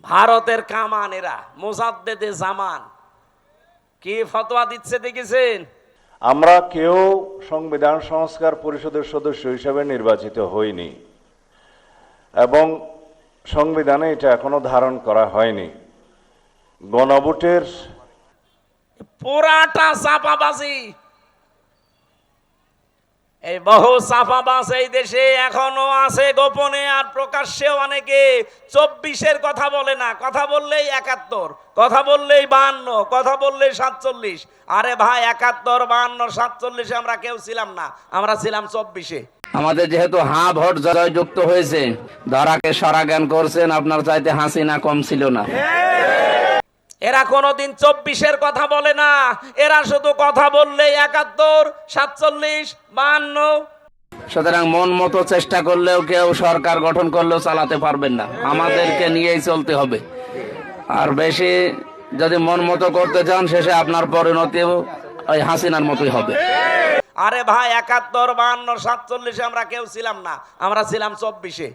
ভারতের কামান এরা মোজাদ্দেদে জামান কি ফতোয়া দিচ্ছে দেখেছেন? আমরা কেউ সংবিধান সংস্কার পরিষদের সদস্য হিসেবে নির্বাচিত হইনি এবং সংবিধানে এটা এখনো ধারণ করা হয়নি। গণভোটের পুরাটা চাপাবাজি, এই বহু চাপাবাজ এই দেশে এখনো আছে গোপনে, আর প্রকাশ্যে অনেকে 24-এর কথা বলে না, কথা বললেই 71, কথা বললেই 52, কথা বললেই 47। আরে ভাই 71, 52, 47 আমরা কেউ ছিলাম না, আমরা ছিলাম 24-এ। আমাদের যেহেতু ভোট জয়যুক্ত হয়েছে, ধরাকে সরা জ্ঞান করছেন, আপনার চাইতে হাসিনা কম ছিল না। এরা কোনোদিন 24-এর কথা বলে না, এরা শুধু কথা বললেই 71, 47, 52। সুতরাং মন মতো চেষ্টা করলেও কেউ সরকার গঠন করলেও চালাতে পারবেন না, আমাদেরকে নিয়েই চলতে হবে। আর বেশি যদি মন মতো করতে চান, শেষে আপনার পরিণতি ওই হাসিনার মতোই হবে। আরে ভাই 71, 52, 47 আমরা কেউ ছিলাম না, আমরা ছিলাম 24-এ।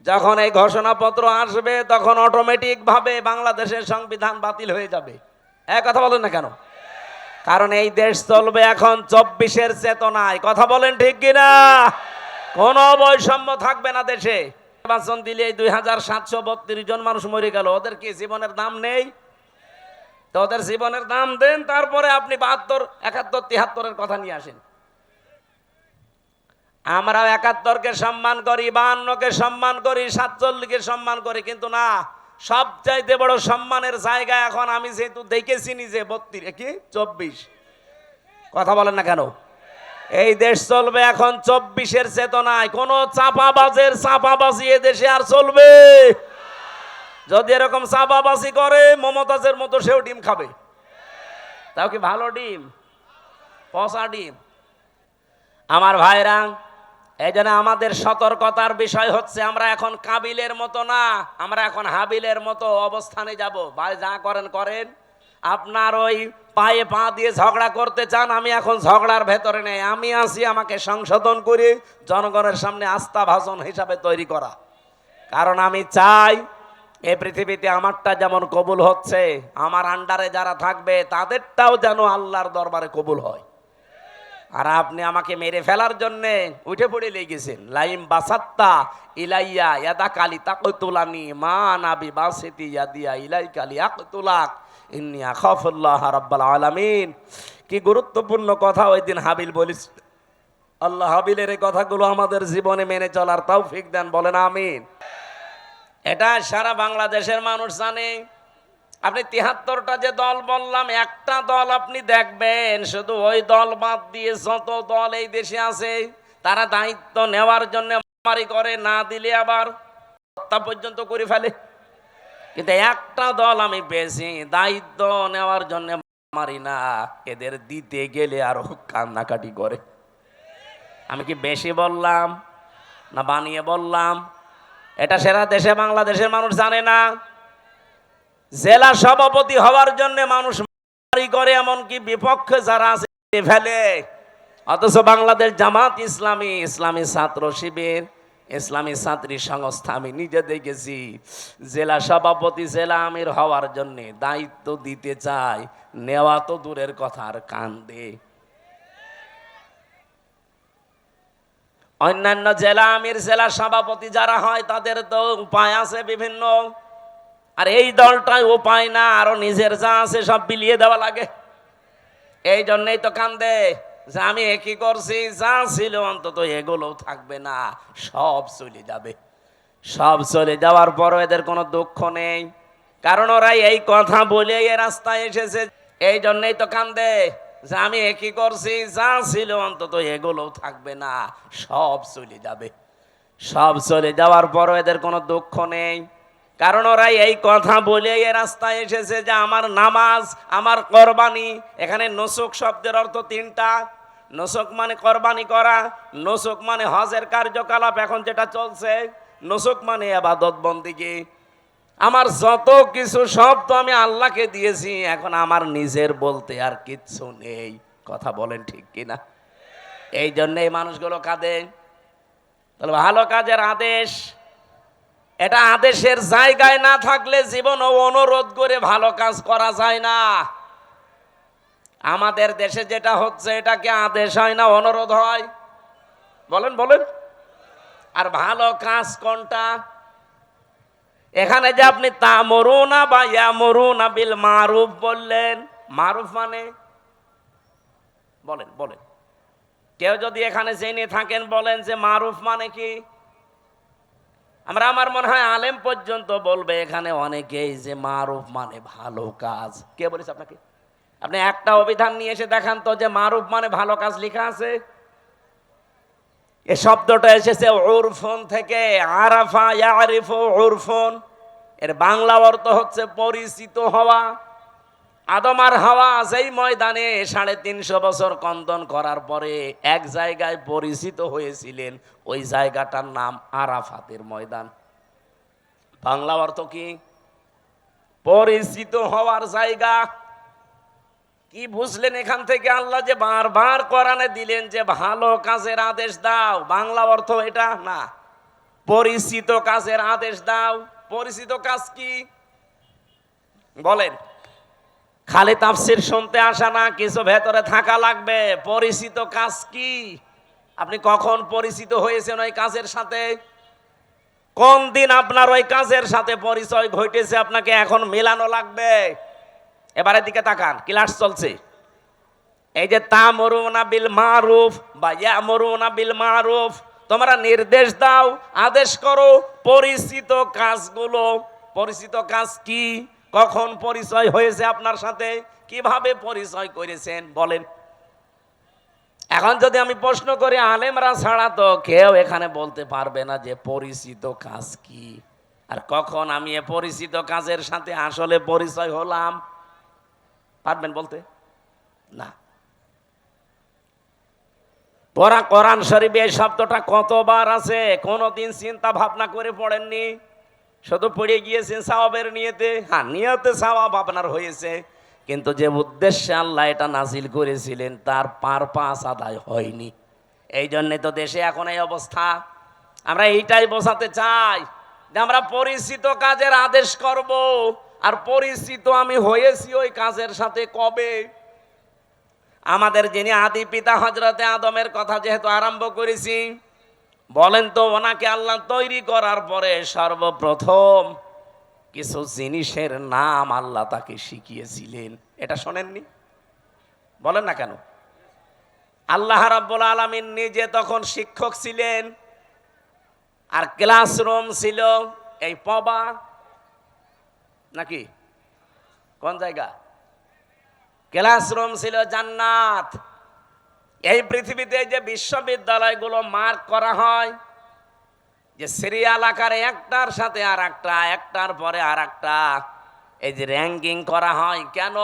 যখন এই ঘোষণাপত্র আসবে তখন অটোমেটিক ভাবে বাংলাদেশের সংবিধান বাতিল হয়ে যাবে। এক কথা বলেন না কেন? কারণ এই দেশ চলবে এখন 24-এর চেতনায়। কথা বলেন ঠিক কিনা? কোনো বৈষম্য থাকবে না দেশে। নির্বাচন দিলে 2732 জন মানুষ মরে গেল, ওদের কি জীবনের দাম নেই? তো ওদের জীবনের দাম দেন, তারপরে আপনি 72, 71, 73-এর কথা নিয়ে আসেন। আমরা 71-কে সম্মান করি, 52-কে সম্মান করি, 47-কে সম্মান করি, কিন্তু না, সবচাইতে বড় সম্মানের জায়গা এখন আমি যেহেতু দেখেছি নিজে 24। কথা বলেন না কেন? এই দেশ চলবে এখন 24-এর চেতনায়। কোন চাপাবাজের চাপাবাজি এ দেশে আর চলবে? যদি এরকম চাপাবাজি করে মমতাজের মতো সেও ডিম খাবে। তাও কি ভালো ডিম? পচা ডিম। আমার ভাইরা, এই জন্য আমাদের সতর্কতার বিষয় হচ্ছে আমরা এখন কাবিলের মতো না, আমরা এখন হাবিলের মতো অবস্থানে যাব। ভাই যা করেন করেন, আপনার ওই পায়ে পা দিয়ে ঝগড়া করতে চান, আমি এখন ঝগড়ার ভেতরে নেই, আমি আছি আমাকে সংশোধন করে জনগণের সামনে আস্থাভাজন হিসাবে তৈরি করা। কারণ আমি চাই এই পৃথিবীতে আমারটা যেমন কবুল হচ্ছে, আমার আন্ডারে যারা থাকবে তাদেরটাও যেন আল্লাহর দরবারে কবুল হয়। আর আপনি আমাকে মেরে ফেলার জন্য উঠে পড়ে লেগেছেন। লাইম বাসাত্তা ইলাইয়া ইয়াদা কালি তাকতুলানি মা নাবি বাসিতি ইয়াদিয়া ইলাই কালি আকতুলাক ইন্নী আখাফুল্লাহ রাব্বাল আলামিন। কি গুরুত্বপূর্ণ কথা ওই দিন হাবিল বলিস। আল্লাহ হাবিলের এই কথাগুলো আমাদের জীবনে মেনে চলার তৌফিক দেন, বলেন আমিন। এটা সারা বাংলাদেশের মানুষ জানে। আপনি 73টা যে দল বললাম, একটা দল আপনি দেখবেন, শুধু ওই দল বাদ দিয়ে যত দল এই দেশে আছে তারা দায়িত্ব নেওয়ার জন্য মারামারি করে, না দিলে আবার হত্যা পর্যন্ত করে ফেলে। কিন্তু একটা দল আমি পেয়েছি দায়িত্ব নেওয়ার জন্য মারি না, এদের দিতে গেলে আরো কান্নাকাটি করে। আমি কি বেশি বললাম না বানিয়ে বললাম? এটা সারা দেশে বাংলাদেশের মানুষ জানে না। জেলা সভাপতি হওয়ার জন্য মানুষ মারামারি করে, এমনকি বিপক্ষে যারা আছে ফেলে। অথচ বাংলাদেশ জামাত ইসলামী, ইসলামী ছাত্র শিবির, ইসলামী ছাত্রী সংস্থা, আমি নিজে দেখেছি জেলা সভাপতি, জেলা আমির হওয়ার জন্য দায়িত্ব দিতে চায়, নেওয়া তো দূরের কথা, আর কান্দে। অন্যান্য জেলা আমির, জেলা সভাপতি যারা হয় তাদের তো উপায় আছে বিভিন্ন, আর এই দলটাই উপায় না, আরো নিজের যা আছে সব বিলিয়ে দেওয়া লাগে। এই জন্যই তো কান্দে যে আমি একই করছি, যা ছিল অন্তত এগুলো থাকবে না, সব চলে যাবে। সব চলে যাওয়ার পরও এদের কোনো দুঃখ নেই, কারণ ওরা এই কথা বলে এ রাস্তায় এসেছে। এই জন্যই তো কান্দে যে আমি একই করছি, যা ছিল অন্তত এগুলো থাকবে না, সব চলে যাবে। সব চলে যাওয়ার পরও এদের কোনো দুঃখ নেই, কারণ ওরা এই কথা বলে এ রাস্তায় এসেছে যে আমার নামাজ, আমার কোরবানি। এখানে নুসুক শব্দের অর্থ 3টা। নুসুক মানে কোরবানি করা, নুসুক মানে হজের কার্যকলাপ এখন যেটা চলছে, নুসুক মানে ইবাদত বন্দেগী। আমার যত কিছু সব তো আমি আল্লাহকে দিয়েছি, এখন আমার নিজের বলতে আর কিচ্ছু নেই। কথা বলেন ঠিক কিনা? এই জন্য এই মানুষগুলো কাঁদে। তাহলে ভালো কাজের আদেশ এটা আদেশের জায়গায় না থাকলে জীবন অনুরোধ করে ভালো কাজ করা যায় না। আমাদের দেশে যেটা হচ্ছে এটা কি আদেশ হয় না অনুরোধ হয়? বলেন বলেন। আর ভালো কাজ কোনটা? এখানে যে আপনি তামরুনা বা ইয়ামুরুনা বিল মারুফ বললেন, মারুফ মানে বলেন বলেন, কেউ যদি এখানে জেনে থাকেন বলেন যে মারুফ মানে কি? আমার মনে হয় আলেম পর্যন্ত বলবে এখানে অনেকেই যে মারুফ মানে ভালো কাজ। কে বলেছে আপনাকে? আপনি একটা অভিধান নিয়ে এসে দেখান তো যে মারুফ মানে ভালো কাজ লেখা আছে। এই শব্দটা এসেছে উরফুন থেকে, আরাফা ইয়ারিফু উরফুন। এর বাংলা অর্থ হচ্ছে পরিচিত হওয়া। আদম আর হাওয়া যেই ময়দানে 350 বছর কন্দন করার পরে এক জায়গায় পরিচিত হয়েছিলেন, ওই জায়গাটার নাম আরাফাতের ময়দান। বাংলা অর্থ কি? পরিচিত হওয়ার জায়গা। কি বুঝলেন এখান থেকে? আল্লাহ যে বারবার কোরআনে দিলেন যে ভালো কাজের আদেশ দাও, বাংলা অর্থ এটা না, পরিচিত কাজের আদেশ দাও। পরিচিত কাজ কি বলেন? খালি তাফসীর শুনতে আসা না, কিছু ভেতরে থাকা লাগবে। পরিচিত কাজ কি? আপনি কখন পরিচিত হয়েছেন ওই কাজের সাথে? কোন দিন আপনার ওই কাজের সাথে পরিচয় ঘটেছে আপনাকে এখন মেলানো লাগবে। এবারের দিকে তাকান, ক্লাস চলছে। এই যে তামরুনা বিল মারুফ বা ইয়ামুরুনা বিল মারুফ, তোমরা নির্দেশ দাও, আদেশ করো পরিচিত কাজগুলো। পরিচিত কাজ কি? কখন পরিচয় হয়েছে আপনার সাথে? কিভাবে পরিচয় করেছেন বলেন? এখন যদি আমি প্রশ্ন করি, আলেমরা ছাড়া তো কেউ এখানে বলতে পারবে না যে পরিচিত কাজ কি আর কখন আমি এ পরিচিত কাজের সাথে আসলে পরিচয় হলাম। পারবেন বলতে? না। কোরআন শরীফে এই শব্দটা কতবার আছে কোনদিন চিন্তা ভাবনা করে পড়েননি? শুধু পড়ে গিয়েছেন সওয়াবের নিয়তে। হ্যাঁ, নিয়তে সওয়াব আপনার হয়েছে, কিন্তু যে উদ্দেশ্যে আল্লাহ এটা নাজিল করেছিলেন তার পারপাস আদায় হয়নি। এই জন্যে তো দেশে এখন এই অবস্থা। আমরা এইটাই বোঝাতে চাই যে আমরা পরিচিত কাজের আদেশ করব, আর পরিচিত আমি হয়েছি ওই কাজের সাথে কবে? আমাদের যিনি আদি পিতা হযরতে আদমের কথা যেহেতু আরম্ভ করেছি, বলেন তো ওনাকে আল্লাহ তৈরি করার পরে সর্বপ্রথম কিছু জিনিসের নাম আল্লাহ তাকে শিখিয়েছিলেন। এটা শোনেননি? বলেন না কেন? আল্লাহ রাব্বুল আলামিন নিজে তখন শিক্ষক ছিলেন, আর ক্লাসরুম ছিল এই পবা নাকি কোন জায়গা? ক্লাসরুম ছিল জান্নাত। এই পৃথিবীতে যে বিশ্ববিদ্যালয়গুলো মার্ক করা হয়, যে সিরিয়াল আকারে একটার সাথে আর একটা, একটার পরে আর একটা, এই যে র্যাঙ্কিং করা হয় কেন?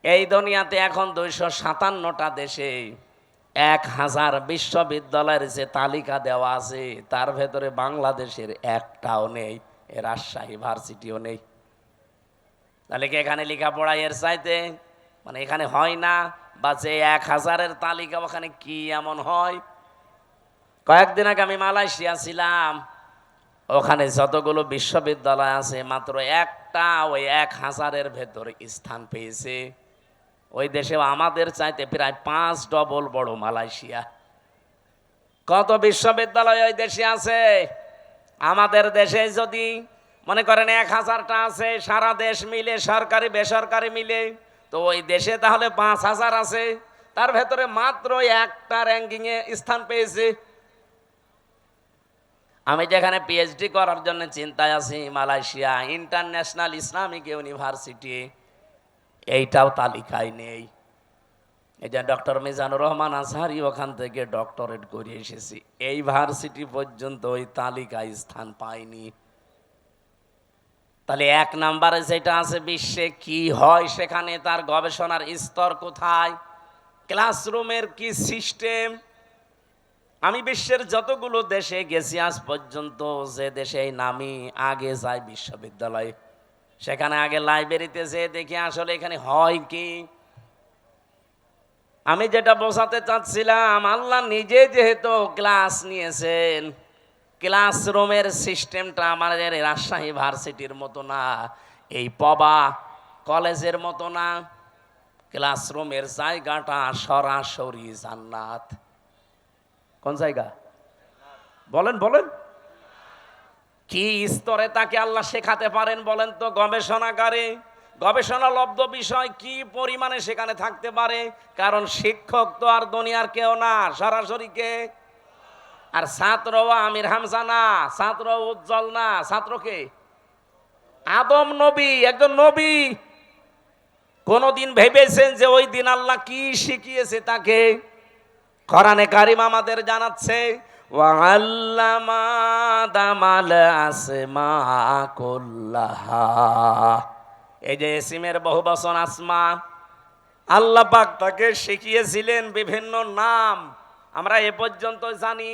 এই দুনিয়াতে এখন 257টা দেশে 1000 বিশ্ববিদ্যালয়ের যে তালিকা দেওয়া আছে তার ভেতরে বাংলাদেশের একটাও নেই, রাজশাহী ভার্সিটিও নেই। তাহলে কি এখানে লেখাপড়া এর চাইতে মানে এখানে হয় না? বা যে 1000-এর তালিকা ওখানে কি এমন হয়? কয়েকদিন আগে আমি মালয়েশিয়া ছিলাম, ওখানে যতগুলো বিশ্ববিদ্যালয় আছে মাত্র একটা ওই 1000-এর ভেতরে স্থান পেয়েছে। ওই দেশে আমাদের চাইতে প্রায় 5 ডবল বড় মালয়েশিয়া। কত বিশ্ববিদ্যালয় ওই দেশে আছে? আমাদের দেশে যদি মনে করেন 1000টা আছে, সারা দেশ মিলে সরকারি বেসরকারি মিলে, তো ওই দেশে তাহলে 5000 আছে, তার ভেতরে মাত্র একটা র্যাঙ্কিং এ স্থান পেয়েছে। আমি যেখানে পিএইচডি করার জন্য চিন্তায় আছি, মালয়েশিয়া ইন্টারন্যাশনাল ইসলামিক ইউনিভার্সিটি, এইটাও তালিকায় নেই। এই যে ডক্টর মিজানুর রহমান আজহারি ওখান থেকে ডক্টরেট করে এসেছি, এই ভার্সিটি পর্যন্ত ওই তালিকায় স্থান পায়নি। তাহলে 1 নম্বরে যেটা আছে বিশ্বে কি হয় সেখানে তার গবেষণার স্তর কোথায়, ক্লাসরুমের কি সিস্টেম। আমি বিশ্বের যতগুলো দেশে গেছি আজ পর্যন্ত, যে দেশে নামি আগে যাই বিশ্ববিদ্যালয়ে, সেখানে আগে লাইব্রেরিতে যেয়ে দেখি আসলে এখানে হয় কি। আমি যেটা বোঝাতে চাচ্ছিলাম, আল্লাহ নিজে যেহেতু ক্লাস নিয়েছেন, ক্লাসরুমের সিস্টেমটা আমাদের রাজশাহী ভার্সিটির মতো না, এই পবা কলেজের মতো না। ক্লাসরুমের জায়গাটা সরাসরি জান্নাত। কোন জায়গা বলেন বলেন? কি স্তরে তাকে আল্লাহ শেখাতে পারেন বলেন তো? গবেষণাগারে গবেষণালব্ধ বিষয় কি পরিমাণে সেখানে থাকতে পারে? কারণ শিক্ষক তো আর দুনিয়ার কেউ না, সরাসরি কে? আর ছাত্র আমির হামজা না, ছাত্র উজ্জ্বল না, ছাত্রকে আদম নবী, একজন নবী। কোনদিন ভেবেছেন যে ওই দিন আল্লাহ কি শিখিয়েছে তাকে? কোরআনে কারিম আমাদের জানাচ্ছে, ওয়াল্লামা আদামাল আসমা কুল্লাহা। এই যে ইসমের বহুবচন আসমা, আল্লাহ পাক তাকে শিখিয়েছিলেন বিভিন্ন নাম। আমরা এ পর্যন্ত জানি,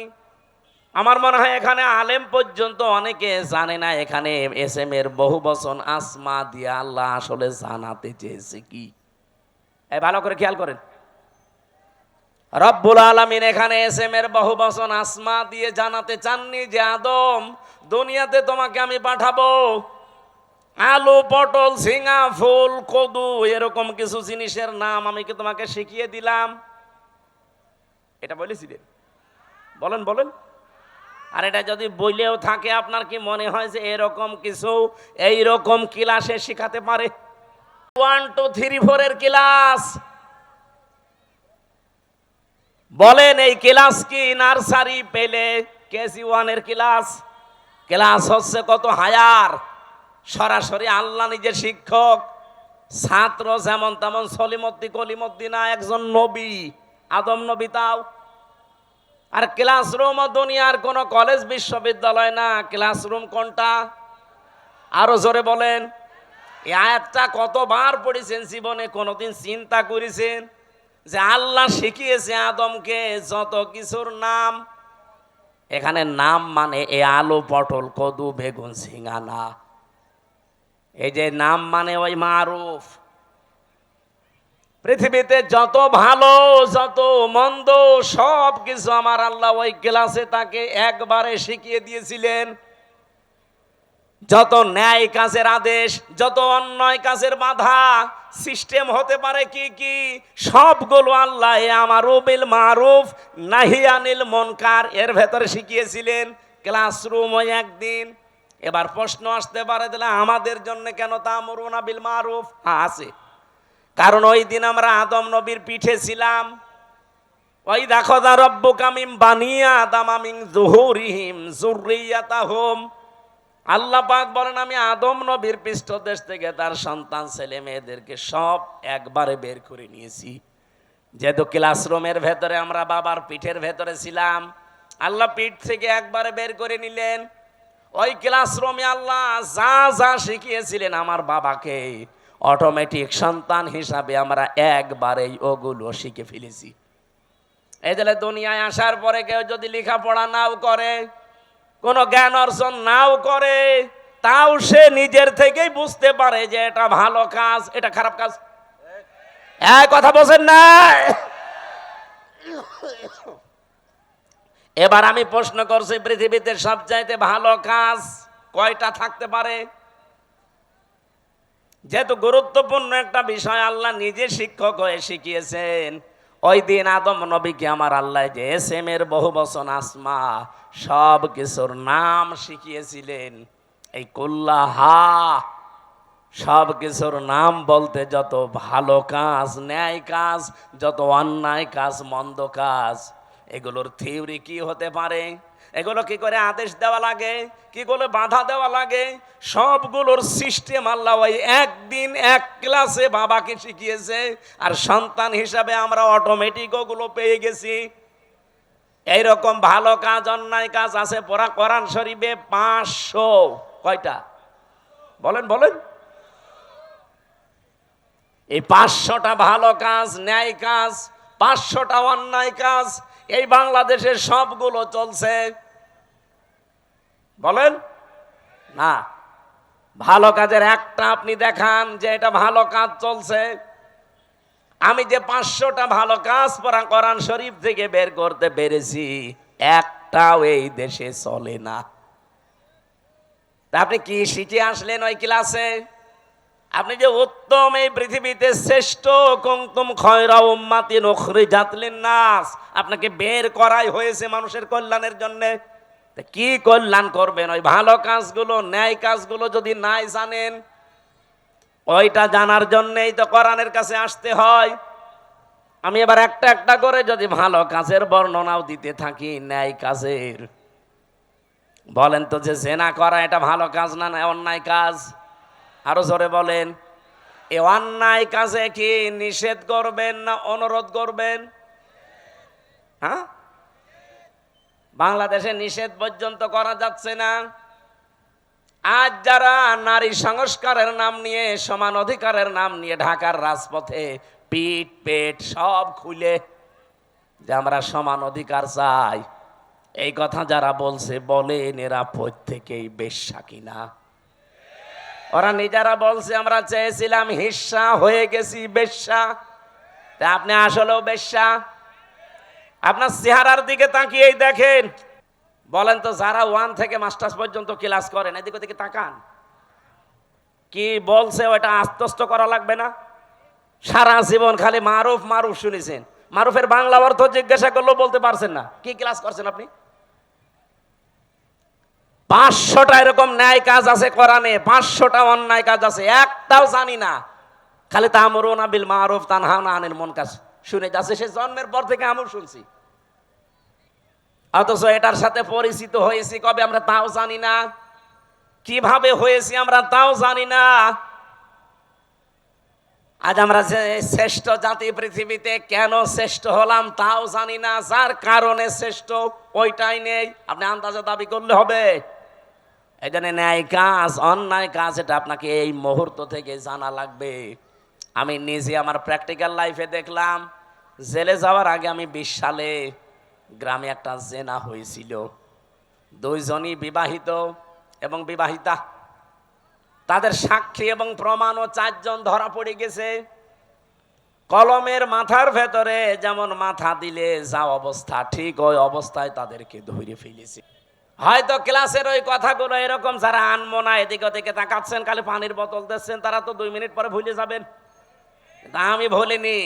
আমার মনে হয় এখানে আলেম পর্যন্ত অনেকে জানে না এখানে এসএমের বহুবচন আসমা দিয়ে আল্লাহ আসলে জানাতে চেয়েছে কি। এই ভালো করে খেয়াল করেন, রব্বুল আলামিন এখানে এসএমের বহুবচন আসমা দিয়ে জানাতে চাননি যে আদম, দুনিয়াতে তোমাকে আমি পাঠাবো, আলু, পটল, ঝিঙা, ফুল, কদু, এরকম কিছু জিনিসের নাম আমি কি তোমাকে শিখিয়ে দিলাম? এটা বলেছিলেন? বলেন বলেন। আর এটা যদি বইলেও থাকে, আপনার কি মনে হয় যে এরকম কিছু এইরকম ক্লাসে শিখাতে পারে? 1 2 3 4 এর ক্লাস বলেন, এই ক্লাস কি নার্সারি পেলে কেজি 1 এর ক্লাস? ক্লাস হচ্ছে কত হায়ার, সরাসরি আল্লাহ নিজের শিক্ষক। ছাত্র যেমন তেমন সলিমদ্দি কলিমদ্দি না, একজন নবী, আদম নবী। তাও আর ক্লাসরুম দুনিয়ার কোন কলেজ বিশ্ববিদ্যালয় না। ক্লাসরুম কোনটা? আরো জোরে বলেন। এই আয়াতটা কতবার পড়েছেন জীবনে? কোনদিন চিন্তা করেছেন যে আল্লাহ শিখিয়েছে আদমকে যত কিছুর নাম? এখানে নাম মানে এ আলু, পটল, কদু, বেগুন, ঝিঙা না। এই যে নাম মানে ওই মারুফ। পৃথিবীতে যত ভালো যত মন্দ সব কিছু আমার আল্লাহ ওই ক্লাসে তাকে একবারে শিখিয়ে দিয়েছিলেন। যত ন্যায় কাজের আদেশ, যত অন্যায় কাজের বাধা, সিস্টেম হতে পারে কি কি, সবগুলো আল্লাহ আমারু বিল মারুফ নাহি আনিল মুনকার এর ভেতরে শিখিয়েছিলেন। ক্লাসরুম ওই একদিন। এবার প্রশ্ন আসতে পারে, তাহলে আমাদের জন্য কেন তা'মুরুনা বিল মারুফ? হ্যাঁ আছে, কারণ ওই দিন আমরা আদম নবীর পিঠে ছিলাম। ওই দেখো দা রব্বুকা মিন বানি আদম মিন যুহুরিহিম যুররিয়াতাহুম। আল্লাহ পাক বলেন, আমি আদম নবীর পৃষ্ঠদেশ থেকে তার সন্তান ছেলে মেয়েদেরকে সব একবারে বের করে নিয়েছি। যেহেতু ক্লাসরুমের ভেতরে আমরা বাবার পিঠের ভেতরে ছিলাম, আল্লাহ পিঠ থেকে একবারে বের করে নিলেন। ওই ক্লাসরুমে আল্লাহ যা যা শিখিয়েছিলেন আমার বাবাকে, অটোমেটিক সন্তান হিসাবে আমরা একবারেই ওগুলো শিখে ফেলেছি। এই যে দুনিয়ায় আসার পরে কেউ যদি লেখাপড়া নাও করে, কোনো জ্ঞান অর্জন নাও করে, তাও সে নিজের থেকেই বুঝতে পারে যে এটা ভালো কাজ, এটা খারাপ কাজ। এক কথা বলছেন না? এবার আমি প্রশ্ন করছি, পৃথিবীতে সবচাইতে ভালো কাজ কয়টা থাকতে পারে? যেহেতু গুরুত্বপূর্ণ একটা বিষয় আল্লাহ নিজে শিক্ষক হয়ে শিখিয়েছেন, ওই দিন আদম নবীকে আমার আল্লাহ যে এসএমের বহুবচন আসমা সব কিছুর নাম শিখিয়েছিলেন। এই কুল্লাহা সব কিছুর নাম বলতে যত ভালো কাজ, ন্যায় কাজ, যত অন্যায় কাজ, মন্দ কাজ, এগুলোর থিওরি কি হতে পারে, এগুলো কি করে আদেশ দেওয়া লাগে, কি করে বাধা দেওয়া লাগে, সবগুলোর সিস্টেম আল্লাহ ওই একদিন এক ক্লাসে বাবাকে শিখিয়েছে। আর সন্তান হিসাবে আমরা অটোমেটিক ওগুলো পেয়ে গেছি। এইরকম ভালো কাজ অন্যায় কাজ আছে পড়া কোরআন শরীফে 500। কয়টা বলেন বলেন? এই 500টা ভালো কাজ, ন্যায় কাজ, 500টা অন্যায় কাজ এই বাংলাদেশের সবগুলো চলছে। বলেন না, ভালো কাজের একটা আপনি দেখান যে এটা ভালো কাজ চলছে। আমি যে 500টা ভালো কাজ পড়া কোরআন শরীফ থেকে বের করতে পেরেছি, একটা একটাও এই দেশে চলে না। তা আপনি কি শিখে আসলেন ওই ক্লাসে? আপনি যে উত্তম এই পৃথিবীতে শ্রেষ্ঠ কুনতুম খয়রা উম্মাতিন উখরিজাত লিন-নাস, আপনাকে বের করাই হয়েছে মানুষের কল্যাণের জন্য। তা কি কল্যাণ করবেন? ওই ভালো কাজগুলো, ন্যায় কাজগুলো যদি নাই জানেন, ওইটা জানার জন্যই তো কোরআনের কাছে আসতে হয়। আমি এবার একটা একটা করে যদি ভালো কাজের বর্ণনাও দিতে থাকি, ন্যায় কাজের, বলেন তো যে জেনা করা এটা ভালো কাজ না না অন্যায় কাজ? আরো জোরে বলেন। এই অন্যায় কাজে কি নিষেধ করবেন না অনুরোধ করবেন? হ্যাঁ, বাংলাদেশে নিষেধ পর্যন্ত করা যাচ্ছে না। আজ যারা নারী সংস্কারের নাম নিয়ে, সমান অধিকারের নাম নিয়ে ঢাকার রাজপথে পিঠ পেট সব খুলে যে আমরা সমান অধিকার চাই, এই কথা যারা বলছে, বলেন এরা প্রত্যেকেই বেশ্যা কিনা? ওরা নিজেরা বলছে আমরা চেয়েছিলাম হিস্সা, হয়ে গেছি বেশ্যা। তা আপনি আসলেও বেশ্যা? আপনার চেহারার দিকে তাকিয়েই দেখেন। বলেন তো যারা 1 থেকে মাস্টার্স পর্যন্ত ক্লাস করেন, এদিকে ওদিকে তাকান, কি বলছে ওটা আত্মস্থ করা লাগবে না? সারা জীবন খালি মারুফ মারুফ শুনেছেন, মারুফের বাংলা অর্থ জিজ্ঞাসা করলেও বলতে পারছেন না। কি ক্লাস করছেন আপনি? 500টা এরকম ন্যায় কাজ আছে কোরআনে, 500টা অন্যায় কাজ আছে, একটাও জানি না। খালি তা'মুরুনা বিল মারুফ তানহাউনা আনিল মুনকার শুনে যাচ্ছে, সে জন্মের পর থেকে আমল শুনছি। অথচ এটার সাথে পরিচিত হয়েছি কবে আমরা তাও জানি না, কিভাবে হয়েছি আমরা তাও জানি না। আজ আমরা যে শ্রেষ্ঠ জাতি পৃথিবীতে, কেন শ্রেষ্ঠ হলাম তাও জানি না। যার কারণে শ্রেষ্ঠ ওইটাই নেই, আপনি আন্দাজে দাবি করলে হবে? এই জন্য ন্যায় কাজ অন্যায় কাজ এটা আপনাকে এই মুহূর্ত থেকে জানা লাগবে। আমি নিজে আমার প্র্যাকটিক্যাল লাইফে দেখলাম, জেলে যাওয়ার আগে আমি 20 সালে গ্রামে একটা জেনা হয়েছিল। 2 জনই বিবাহিত এবং বিবাহিতা, তাদের সাক্ষী এবং প্রমাণও 4 জন ধরা পড়ে গেছে। কলমের মাথার ভেতরে যেমন মাথা দিলে যা অবস্থা, ঠিক ওই অবস্থায় তাদেরকে ধরে ফেলেছে। হয়তো ক্লাসের ওই কথাগুলো এরকম, যারা আনমনা এদিকে ওদিকে তাকাচ্ছেন, খালি পানির বোতল দিচ্ছেন, তারা তো 2 মিনিট পরে ভুলে যাবেন। তা আমি ভুলিনি,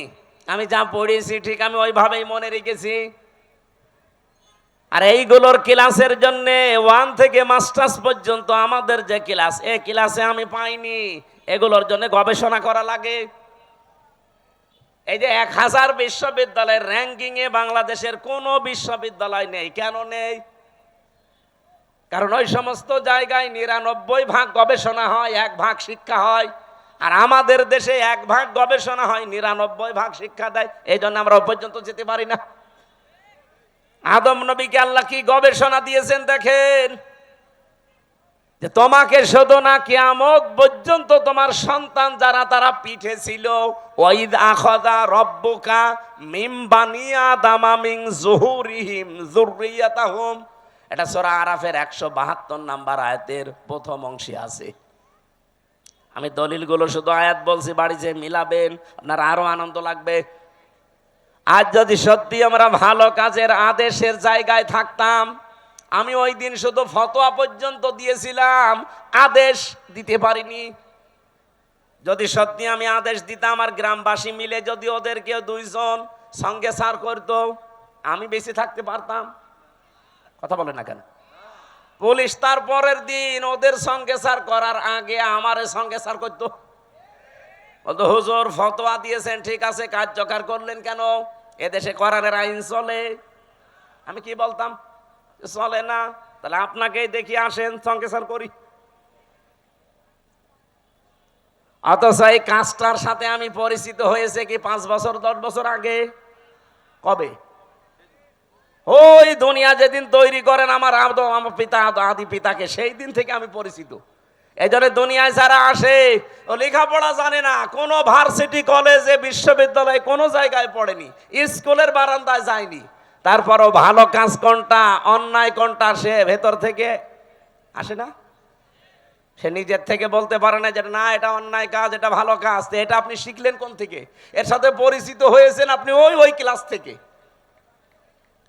আমি যা পড়েছি ঠিক আমি ওইভাবেই মনে রেখেছি। আর এইগুলোর ক্লাসের জন্য 1 থেকে মাস্টার্স পর্যন্ত আমাদের যে ক্লাস, এই ক্লাসে আমি পাইনি। এগুলোর জন্য গবেষণা করা লাগে। এই যে 1000 বিশ্ববিদ্যালয়ের র্যাঙ্কিং এ বাংলাদেশের কোনো বিশ্ববিদ্যালয় নেই। কেন নেই? কারণ ওই সমস্ত জায়গায় 99% গবেষণা হয়, 1% শিক্ষা হয়। আর আমাদের দেশে 1% গবেষণা হয়, 99% শিক্ষা দেয়। এই জন্য আমরা ওই পর্যন্ত যেতে পারি না। আদম নবীকে আল্লাহ কি গবেষণা দিয়েছেন দেখেন, যে তোমাকে শুধু না কিয়ামত পর্যন্ত তোমার সন্তান যারা তারা পিঠে ছিল, ওয়াইদ আখাযা রাব্বুকা মিন বানি আদামা মিন যুহুরিহিম যুররিয়াতাহুম, এটা সূরা আরাফের 172 নম্বর আয়াতের প্রথম অংশে আছে। আমি দলিলগুলো শুধু আয়াত বলছি, বাড়িতে মিলাবেন, আপনার আরো আনন্দ লাগবে। আজ যদি সত্যি আমরা ভালো কাজের আদেশের জায়গায় থাকতাম, আমি ওই দিন শুধু ফতোয়া পর্যন্ত দিয়েছিলাম, আদেশ দিতে পারিনি। যদি সত্যি আমি আদেশ দিতাম আর গ্রামবাসী মিলে যদি ওদেরকে 2 জন সঙ্গে সার করতো, আমি বেঁচে থাকতে পারতাম? কথা বলে না কেন? পুলিশ তার পরের দিন ওদের সঙ্গে সার করার আগে আমার সঙ্গে সার করতো। বলতো হুজুর ফতোয়া দিয়েছেন ঠিক আছে, কার্যকর করলেন কেন? এদেশে কোরআনের আইন চলে। আমি কি বলতাম? চলে না, তাহলে আপনাকেই দেখি আসেন সঙ্গে সার করি। অথচ এই কাজটার সাথে আমি পরিচিত হয়েছে কি 5 বছর 10 বছর আগে। কবে? ওই দুনিয়া যেদিন তৈরি করেন আমার পিতা আদি পিতাকে, সেই দিন থেকে আমি পরিচিত। এই জন্য দুনিয়ায় যারা আসে ও লেখাপড়া জানে না, কোনো ভার্সিটি কলেজে বিশ্ববিদ্যালয়ে কোনো জায়গায় পড়েনি, স্কুলের বারান্দায় যায়নি, তারপরও ভালো কাজ কোনটা অন্যায় কোনটা সে ভেতর থেকে আসে না। সে নিজের থেকে বলতে পারে না যে না এটা অন্যায় কাজ, এটা ভালো কাজ। এটা আপনি শিখলেন কোন থেকে? এর সাথে পরিচিত হয়েছেন আপনি ওই ক্লাস থেকে।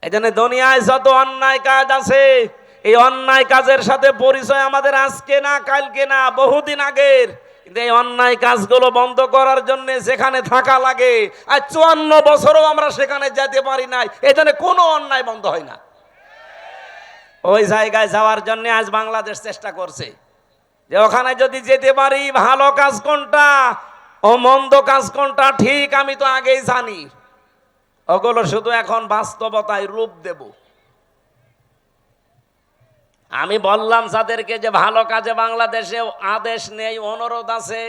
এই জন্য দুনিয়ায় যত অন্যায় কাজ আছে, এই অন্যায় কাজের সাথে পরিচয় আমাদের আজকে না, কালকে না, বহুদিন আগের। কিন্তু এই অন্যায় কাজগুলো বন্ধ করার জন্য যেখানে থাকা লাগে, আর 54 বছরও আমরা সেখানে যেতে পারি নাই, এই জন্য কোনো অন্যায় বন্ধ হয় না। ওই জায়গায় যাওয়ার জন্য আজ বাংলাদেশ চেষ্টা করছে যে ওখানে যদি যেতে পারি, ভালো কাজ কোনটা ও মন্দ কাজ কোনটা ঠিক আমি তো আগেই জানি, ওগুলো শুধু এখন বাস্তবতায় রূপ দেব। আমি বললাম যাদেরকে যে ভালো কাজে বাংলাদেশে আদেশ নেই, অনুরোধ আছে,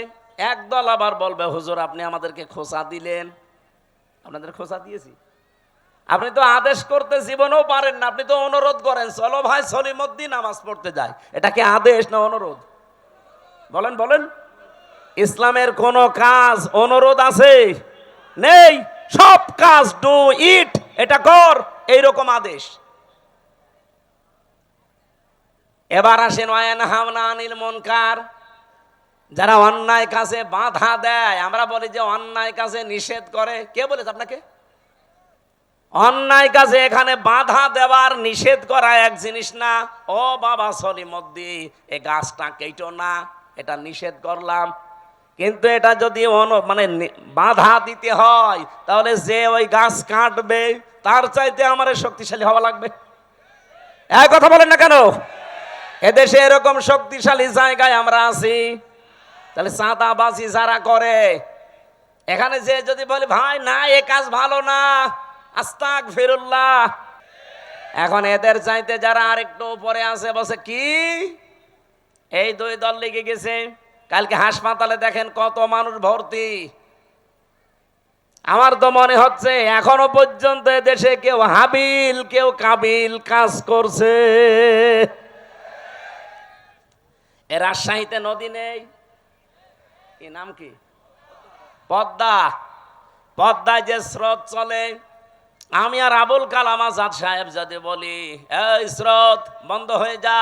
একদল আবার বলবে হুজুর আপনি আমাদেরকে খোঁচা দিলেন। আপনাদের খোঁচা দিয়েছি? আপনি তো আদেশ করতে জীবনেও পারেন না, আপনি তো অনুরোধ করেন, চলো ভাই সলিমুদ্দিন নামাজ পড়তে যায়। এটা কি আদেশ না অনুরোধ? বলেন বলেন। ইসলামের কোন কাজ অনুরোধ আছে? নেই। সব কাজ ডু ইট, এটা কর, এইরকম আদেশ। এবার আসেন ওয়ায়ানহাউনা আনিল মুনকার, যারা অন্যায় কাজে বাধা দেয়। আমরা বলি যে অন্যায় কাজে নিষেধ করে, কে বলেছে আপনাকে? অন্যায় কাজে এখানে বাধা দেওয়ার নিষেধ করা এক জিনিস না। ও বাবা সলিমুদ্দিন, এই গাছটা কেটো না, এটা নিষেধ করলাম। কিন্তু এটা যদি বাধা দিতে হয়, তাহলে যে ওই গাছ কাটবে তার চাইতে আমার শক্তিশালী হওয়া লাগবে। এক কথা বলেন না কেন? এদেশে এরকম শক্তিশালী জায়গায় আমরা আছি। তাহলে চাঁদাবাজি যারা করে, এখানে যে যদি বলে ভাই না এ কাজ ভালো না, আস্তাগফিরুল্লাহ, এখন এদের চাইতে যারা আরেকটু উপরে আছে বসে কি এই দুই দল লেগে গেছে। কালকে হাসপাতালে দেখেন কত মানুষ ভর্তি। আমার তো মনে হচ্ছে এখনো পর্যন্ত দেশে কেউ হাবিল কেউ কাবিল কাজ করছে। এ রাজশাহীতে নদী নেই, কি নাম কি? পদ্মা। পদ্মায় যে স্রোত চলে, আমি আর আবুল কালাম আজাদ সাহেব যদি বলি এই স্রোত বন্ধ হয়ে যা,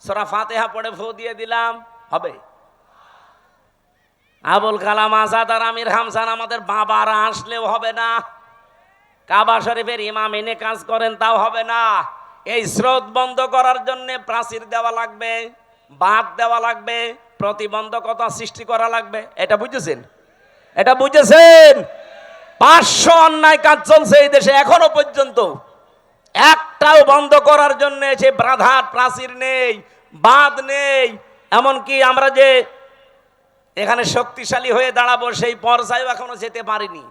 সূরা ফাতিহা পড়ে ফু দিয়ে দিলাম, হবে? আবুল কালাম আজাদ আর আমির হামজান আমাদের বাবারা আসলেও হবে না। কাবা শরীফের ইমাম এনে কাজ করেন, তাও হবে না। এই স্রোত বন্ধ করার জন্য প্রাচীর দেওয়া লাগবে, বাঁধ দেওয়া লাগবে, প্রতিবন্ধকতা সৃষ্টি করা লাগবে। এটা বুঝেছেন? এটা বুঝেছেন? 500 অন্যায় কাজ চলছে এই দেশে এখনো পর্যন্ত, একটাও বন্ধ করার জন্য সে বাধার প্রাচীর নেই, বাঁধ নেই। এমনকি আমরা যে এখানে শক্তিশালী হয়ে দাঁড়াবো সেই পর্যায়েও এখনো যেতে পারিনি।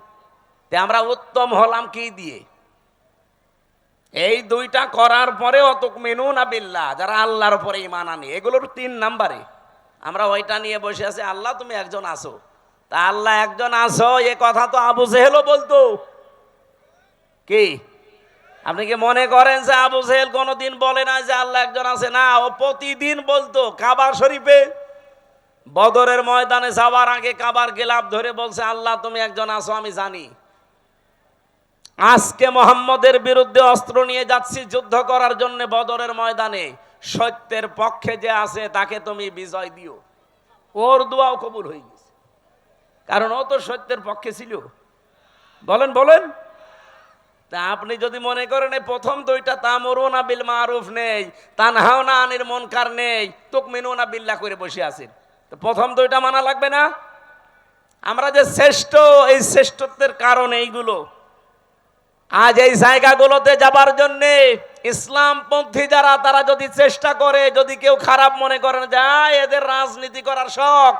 তে আমরা উত্তম হলাম কি দিয়ে? এই দুইটা করার পরে তুমিনুনা বিল্লাহ, যারা আল্লাহর উপরে ঈমান আনে, এগুলোর 3 নাম্বারে আমরা ওইটা নিয়ে বসে আছি। আল্লাহ তুমি একজন আছো, তা আল্লাহ একজন আছো এ কথা তো আবু জেহেলও বলতো। কি আপনি কি মনে করেন যে আবু জেহেল কোনোদিন বলে না যে আল্লাহ একজন আছে? না, ও প্রতিদিন বলতো। কাবা শরীফে বদরের ময়দানে যাওয়ার আগে কাবার গিলাফ ধরে বলছে আল্লাহ তুমি একজন আছো আমি জানি। আজকে মুহাম্মদের বিরুদ্ধে অস্ত্র নিয়ে যাচ্ছি যুদ্ধ করার জন্য বদরের ময়দানে, সত্যের পক্ষে যে আছে তাকে তুমি বিজয় দিও। ওর দোয়াও কবুল হয়ে গেছে, কারণ ও তো সত্যের পক্ষে ছিল। বলেন বলেন। তা আপনি যদি মনে করেন এই প্রথম দুইটা তা'মুরুনা বিল মারুফ নেই, তানহাউনা আনিল মুনকার নেই, তুমিনুনা বিল্লাহ করে বসে আছেন, তো প্রথম দুইটা মানা লাগবে না? আমরা যে শ্রেষ্ঠ, এই শ্রেষ্ঠত্বের কারণ এইগুলো। আজ এই জায়গাগুলোতে যাবার জন্য ইসলামপন্থী যারা, তারা যদি চেষ্টা করে, যদি কেউ খারাপ মনে করেন যে এদের রাজনীতি করার শখ,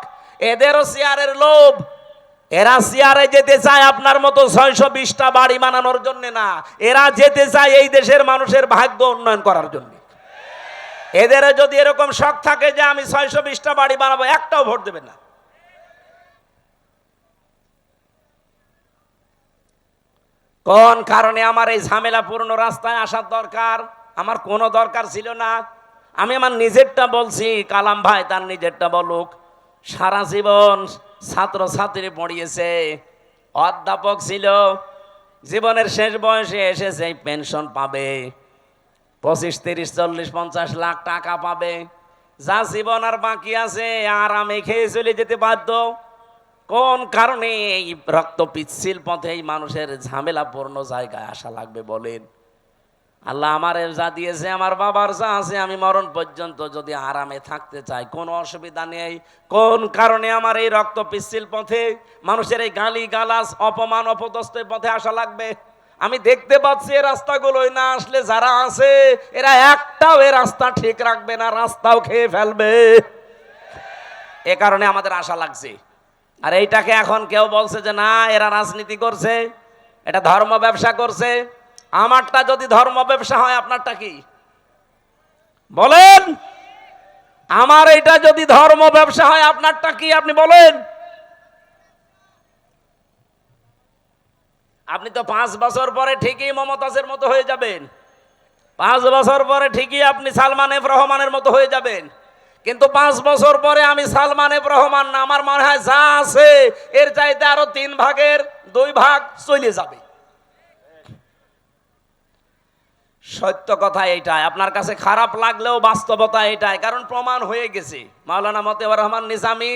এদেরও চেয়ারের লোভ, এরা চেয়ারে যেতে চায় আপনার মতো 620টা বাড়ি বানানোর জন্য না, এরা যেতে চায় এই দেশের মানুষের ভাগ্য উন্নয়ন করার জন্য। এদের যদি এরকম শখ থাকে যে আমি 620টা বাড়ি বানাবো, একটাও ভোট দেবে না। কোন কারণে আমার এই ঝামেলাপূর্ণ রাস্তায় আসার দরকার? আমার কোনো দরকার ছিল না। আমি আমার নিজেরটা বলছি, কালাম ভাই তার নিজেরটা বলুক। সারা জীবন ছাত্র ছাত্রী পড়িয়েছে, অধ্যাপক ছিল, জীবনের শেষ বয়সে এসে সেই পেনশন পাবে, 25, 30, 40, 50 লাখ টাকা পাবে, যা জীবন আর বাকি আছে আরামে খেয়ে চলে যেতে বাধ্য। কোন কারণে এই রক্ত পিচ্ছিল পথে এই মানুষের ঝামেলাপূর্ণ জায়গায় আসা লাগবে বলেন? আল্লাহ আমার যা দিয়েছে, আমার বাবার যা আছে, আমি মরণ পর্যন্ত যদি আরামে থাকতে চাই কোনো অসুবিধা নেই। কোন কারণে আমার এই রক্ত পিচ্ছিল পথে, মানুষের এই গালি গালাজ অপমান অপদস্থের পথে আসা লাগবে? আমি দেখতে পাচ্ছি এই রাস্তাগুলোই না আসলে যারা আছে এরা একটাও এই রাস্তা ঠিক রাখবে না, রাস্তাও খেয়ে ফেলবে। এ কারণে আমাদের আশা লাগছে। আর এইটাকে এখন কেউ বলছে যে না এরা রাজনীতি করছে, এটা ধর্ম ব্যবসা করছে। আমারটা যদি ধর্ম ব্যবসা হয় আপনারটা কি বলেন? আমার এটা যদি ধর্ম ব্যবসা হয় আপনারটা কি আপনি বলেন? আপনি তো 5 বছর পরে ঠিকই মমতাজের মতো হয়ে যাবেন, 5 বছর পরে ঠিকই আপনি সালমান এফ রহমানের মতো হয়ে যাবেন। কিন্তু 5 বছর পরে আমি সালমান এফ রহমান না, আমার মনে হয় যা আছে এর চাইতে আরো 3 ভাগের 2 ভাগ চলে যাবে। সত্য কথা এইটাই, আপনার কাছে খারাপ লাগলেও বাস্তবতা এইটাই, কারণ প্রমাণ হয়ে গেছে। মাওলানা মতিউর রহমান নিজামী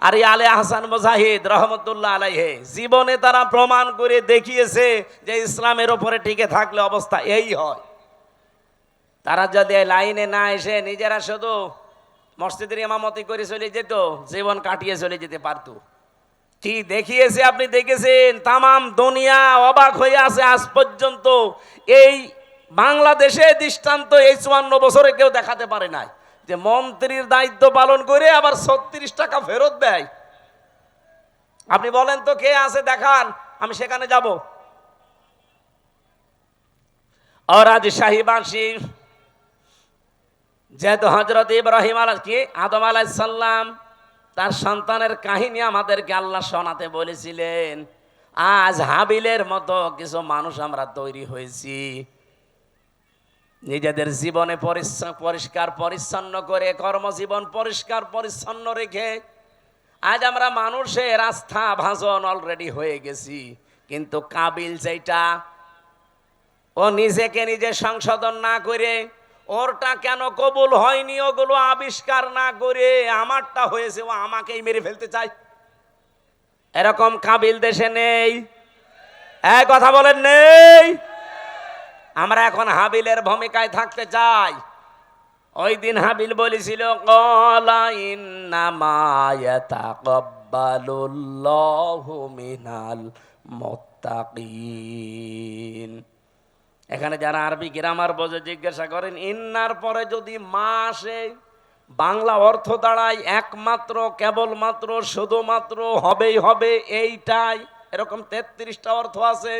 আর আলে আহসান মুজাহিদ রহমতুল্লাহ আলাইহে জীবনে তারা প্রমাণ করে দেখিয়েছে যে ইসলামের ওপরে টিকে থাকলে অবস্থা এই হয়। তারা যদি লাইনে না এসে নিজেরা শুধু মসজিদের ইমামতি করে চলে যেত, জীবন কাটিয়ে চলে যেতে পারতো। কি দেখিয়েছে আপনি দেখেছেন, তামাম দুনিয়া অবাক হয়ে আছে আজ পর্যন্ত। এই বাংলাদেশে দৃষ্টান্ত এই 54 বছরে কেউ দেখাতে পারে নাই যে মন্ত্রীর দায়িত্ব পালন করে আবার 36 টাকা ফেরত দেয়। আপনি বলেন তো কে আছে দেখান, আমি সেখানে যাব। আর আজ শাহীবাসী যেহেতু হযরত ইব্রাহিম আদম আলাইহিস সালাম তার সন্তানের কাহিনী আমাদেরকে আল্লাহ শোনাতে বলেছিলেন, আজ হাবিলের মতো কিছু মানুষ আমরা তৈরি হয়েছি। নিজেদের জীবনে পরিষ্কার পরিচ্ছন্ন করে, কর্মজীবন পরিষ্কার পরিচ্ছন্ন রেখে আজ আমরা মানুষের আস্থা ভাজন অলরেডি হয়ে গেছি। কিন্তু কাবিল যেটা, ও নিজেকে নিজে সংশোধন না করে, ওরটা কেন কবুল হয়নি ওগুলো আবিষ্কার না করে আমারটা হয়েছে ও আমাকেই মেরে ফেলতে চায়। এরকম কাবিল দেশে নেই, এক কথা বলেন নেই। আমরা এখন হাবিলের ভূমিকায় থাকতে চাই। ওই দিন হাবিল বলেছিল ক্বালা ইন্নামা ইয়াতাকাব্বালুল্লাহু মিনাল মুত্তাকিন। এখানে যারা আরবি গ্রামার বোঝে জিজ্ঞাসা করেন, ইন্নার পরে যদি মা আসে বাংলা অর্থ দাঁড়ায় একমাত্র, কেবলমাত্র, শুধুমাত্র, হবেই হবে, এইটাই। এরকম 33টা অর্থ আছে।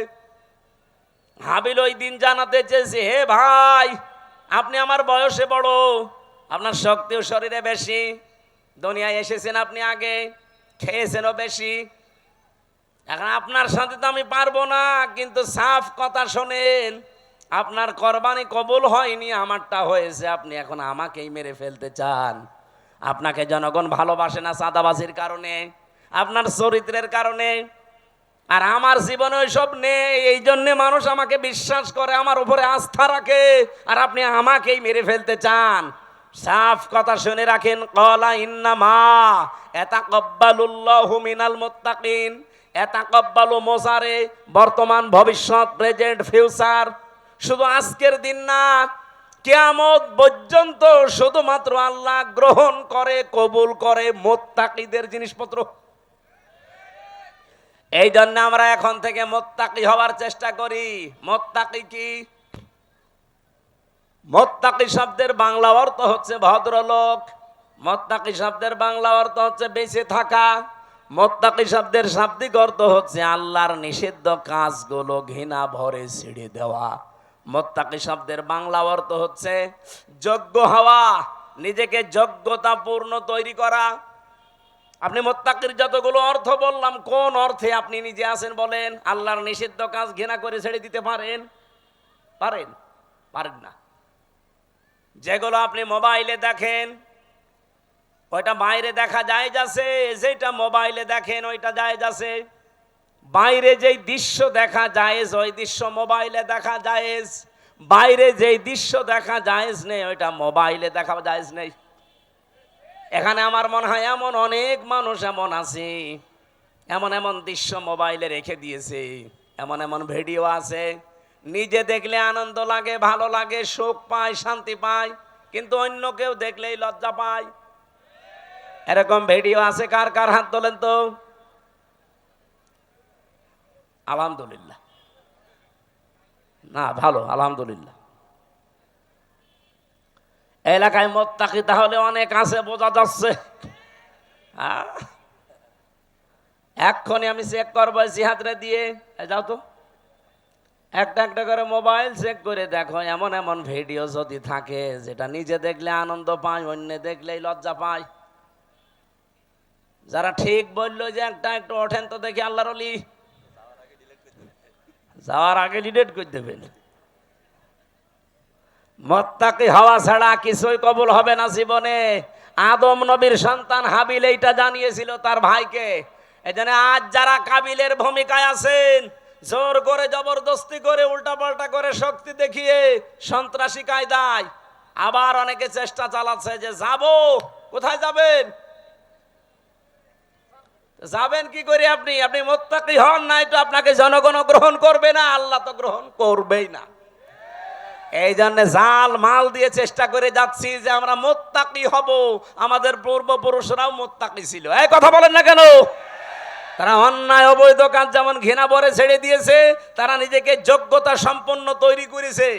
হাবিল ওই দিন জানাতে চেয়েছে, হে ভাই আপনি আমার বয়সে বড়, আপনার শক্তিও শরীরে বেশি, দুনিয়ায় এসেছেন আপনি আগে, খেয়েছেনও বেশি, এখন আপনার সাথে তো আমি পারবো না। কিন্তু সাফ কথা শোনেন, আপনার কোরবানি কবুল হয়নি, আমারটা হয়েছে, আপনি এখন আমাকেই মেরে ফেলতে চান। আপনাকে জনগণ ভালোবাসে না চাঁদাবাজির কারণে, আপনার চরিত্রের কারণে। আর আমার জীবনে ওইসব নেই, এই জন্যে মানুষ আমাকে বিশ্বাস করে, আমার উপরে আস্থা রাখে, আর আপনি আমাকেই মেরে ফেলতে চান। সাফ কথা শুনে রাখেন, ক্বালা ইন্নামা ইয়াতাকাব্বালুল্লাহু মিনাল মুত্তাকিন। ইয়াতাকাব্বালু মোজারে, বর্তমান, ভবিষ্যৎ, প্রেজেন্ট, ফিউচার। শুধু আজকের দিন না, কিয়ামত পর্যন্ত শুধুমাত্র আল্লাহ গ্রহণ করে, কবুল করে মুত্তাকিদের জিনিসপত্র। এই জন্য আমরা এখন থেকে মুত্তাকি হওয়ার চেষ্টা করি। মুত্তাকি কি? মুত্তাকি শব্দের বাংলা অর্থ হচ্ছে ভদ্রলোক। মুত্তাকি শব্দের বাংলা অর্থ হচ্ছে বেঁচে থাকা। মুত্তাকি শব্দের শাব্দিক অর্থ হচ্ছে আল্লাহর নিষিদ্ধ কাজগুলো ঘৃণা ভরে ছেড়ে দেওয়া। মুত্তাকি শব্দের বাংলা অর্থ হচ্ছে যোগ্য হওয়া, নিজেকে যোগ্যতাপূর্ণ তৈরি করা। আপনি মুত্তাকির যতগুলো অর্থ বললাম, কোন অর্থে আপনি নিজে আছেন বলেন? আল্লাহর নিষিদ্ধ কাজ ঘৃণা করে ছেড়ে দিতে পারেন? পারেন? পারেন না। যেগুলো আপনি মোবাইলে দেখেন ওইটা বাইরে দেখা যায় যাচ্ছে, যেটা মোবাইলে দেখেন ওইটা যায় যাচ্ছে। বাইরে যেই দৃশ্য দেখা যায় ওই দৃশ্য মোবাইলে দেখা যায়, বাইরে যেই দৃশ্য দেখা যায় নেই ওইটা মোবাইলে দেখা যায় নেই। এখানে আমার মনে হয় এমন অনেক মানুষ এমন আছে, এমন এমন দৃশ্য মোবাইলে রেখে দিয়েছে, এমন এমন ভিডিও আছে নিজে দেখলে আনন্দ লাগে, ভালো লাগে, সুখ পায়, শান্তি পায়, কিন্তু অন্য কেউ দেখলেই লজ্জা পায়। এরকম ভিডিও আছে কার কার? হাত তোলেন তো। আলহামদুলিল্লাহ, না ভালো, আলহামদুলিল্লাহ। এলাকায় মোত্তাকি তাহলে অনেক আছে, বোঝা যাচ্ছে। এক্ষুনি আমি চেক করবো জিহাদরে দিয়ে। যাও তো, একটা একটা করে মোবাইল চেক করে দেখো, এমন এমন ভিডিও যদি থাকে যেটা নিজে দেখলে আনন্দ পায়, অন্য দেখলেই লজ্জা পায়। যারা ঠিক বললো যে একটা একটু ওঠেন তো দেখি আল্লাহর ওলি, যাওয়ার আগে ডিলিট করে দেবেন। মোত্তাকি হওয়া ছাড়া কিছুই কবুল হবে না জীবনে। আদম নবীর সন্তান হাবিল এইটা জানিয়েছিল তার ভাইকে। এজন্য আজ যারা কাবিলের ভূমিকায় আছেন, জোর করে জবরদস্তি করে উল্টাপাল্টা করে শক্তি দেখিয়ে সন্ত্রাসী কায়দায় আবার অনেকে চেষ্টা চালাচ্ছে যে যাব। কোথায় যাবেন? যাবেন কি করে? আপনি মুত্তাকি হন নাই তো আপনাকে জনগণ গ্রহণ করবে না, আল্লাহ তো গ্রহণ করবেই না। এই জন্য জাল মাল দিয়ে চেষ্টা করে যাচ্ছি যে আমরা মুত্তাকি হব। আমাদের পূর্বপুরুষরাও মুত্তাকি ছিল। এই কথা বলেন না কেন? তারা অন্যায় অবৈধ কাজ যেমন ঘৃণা ভরে ছেড়ে দিয়েছে, তারা নিজেকে যোগ্যতা সম্পন্ন তৈরি করেছে।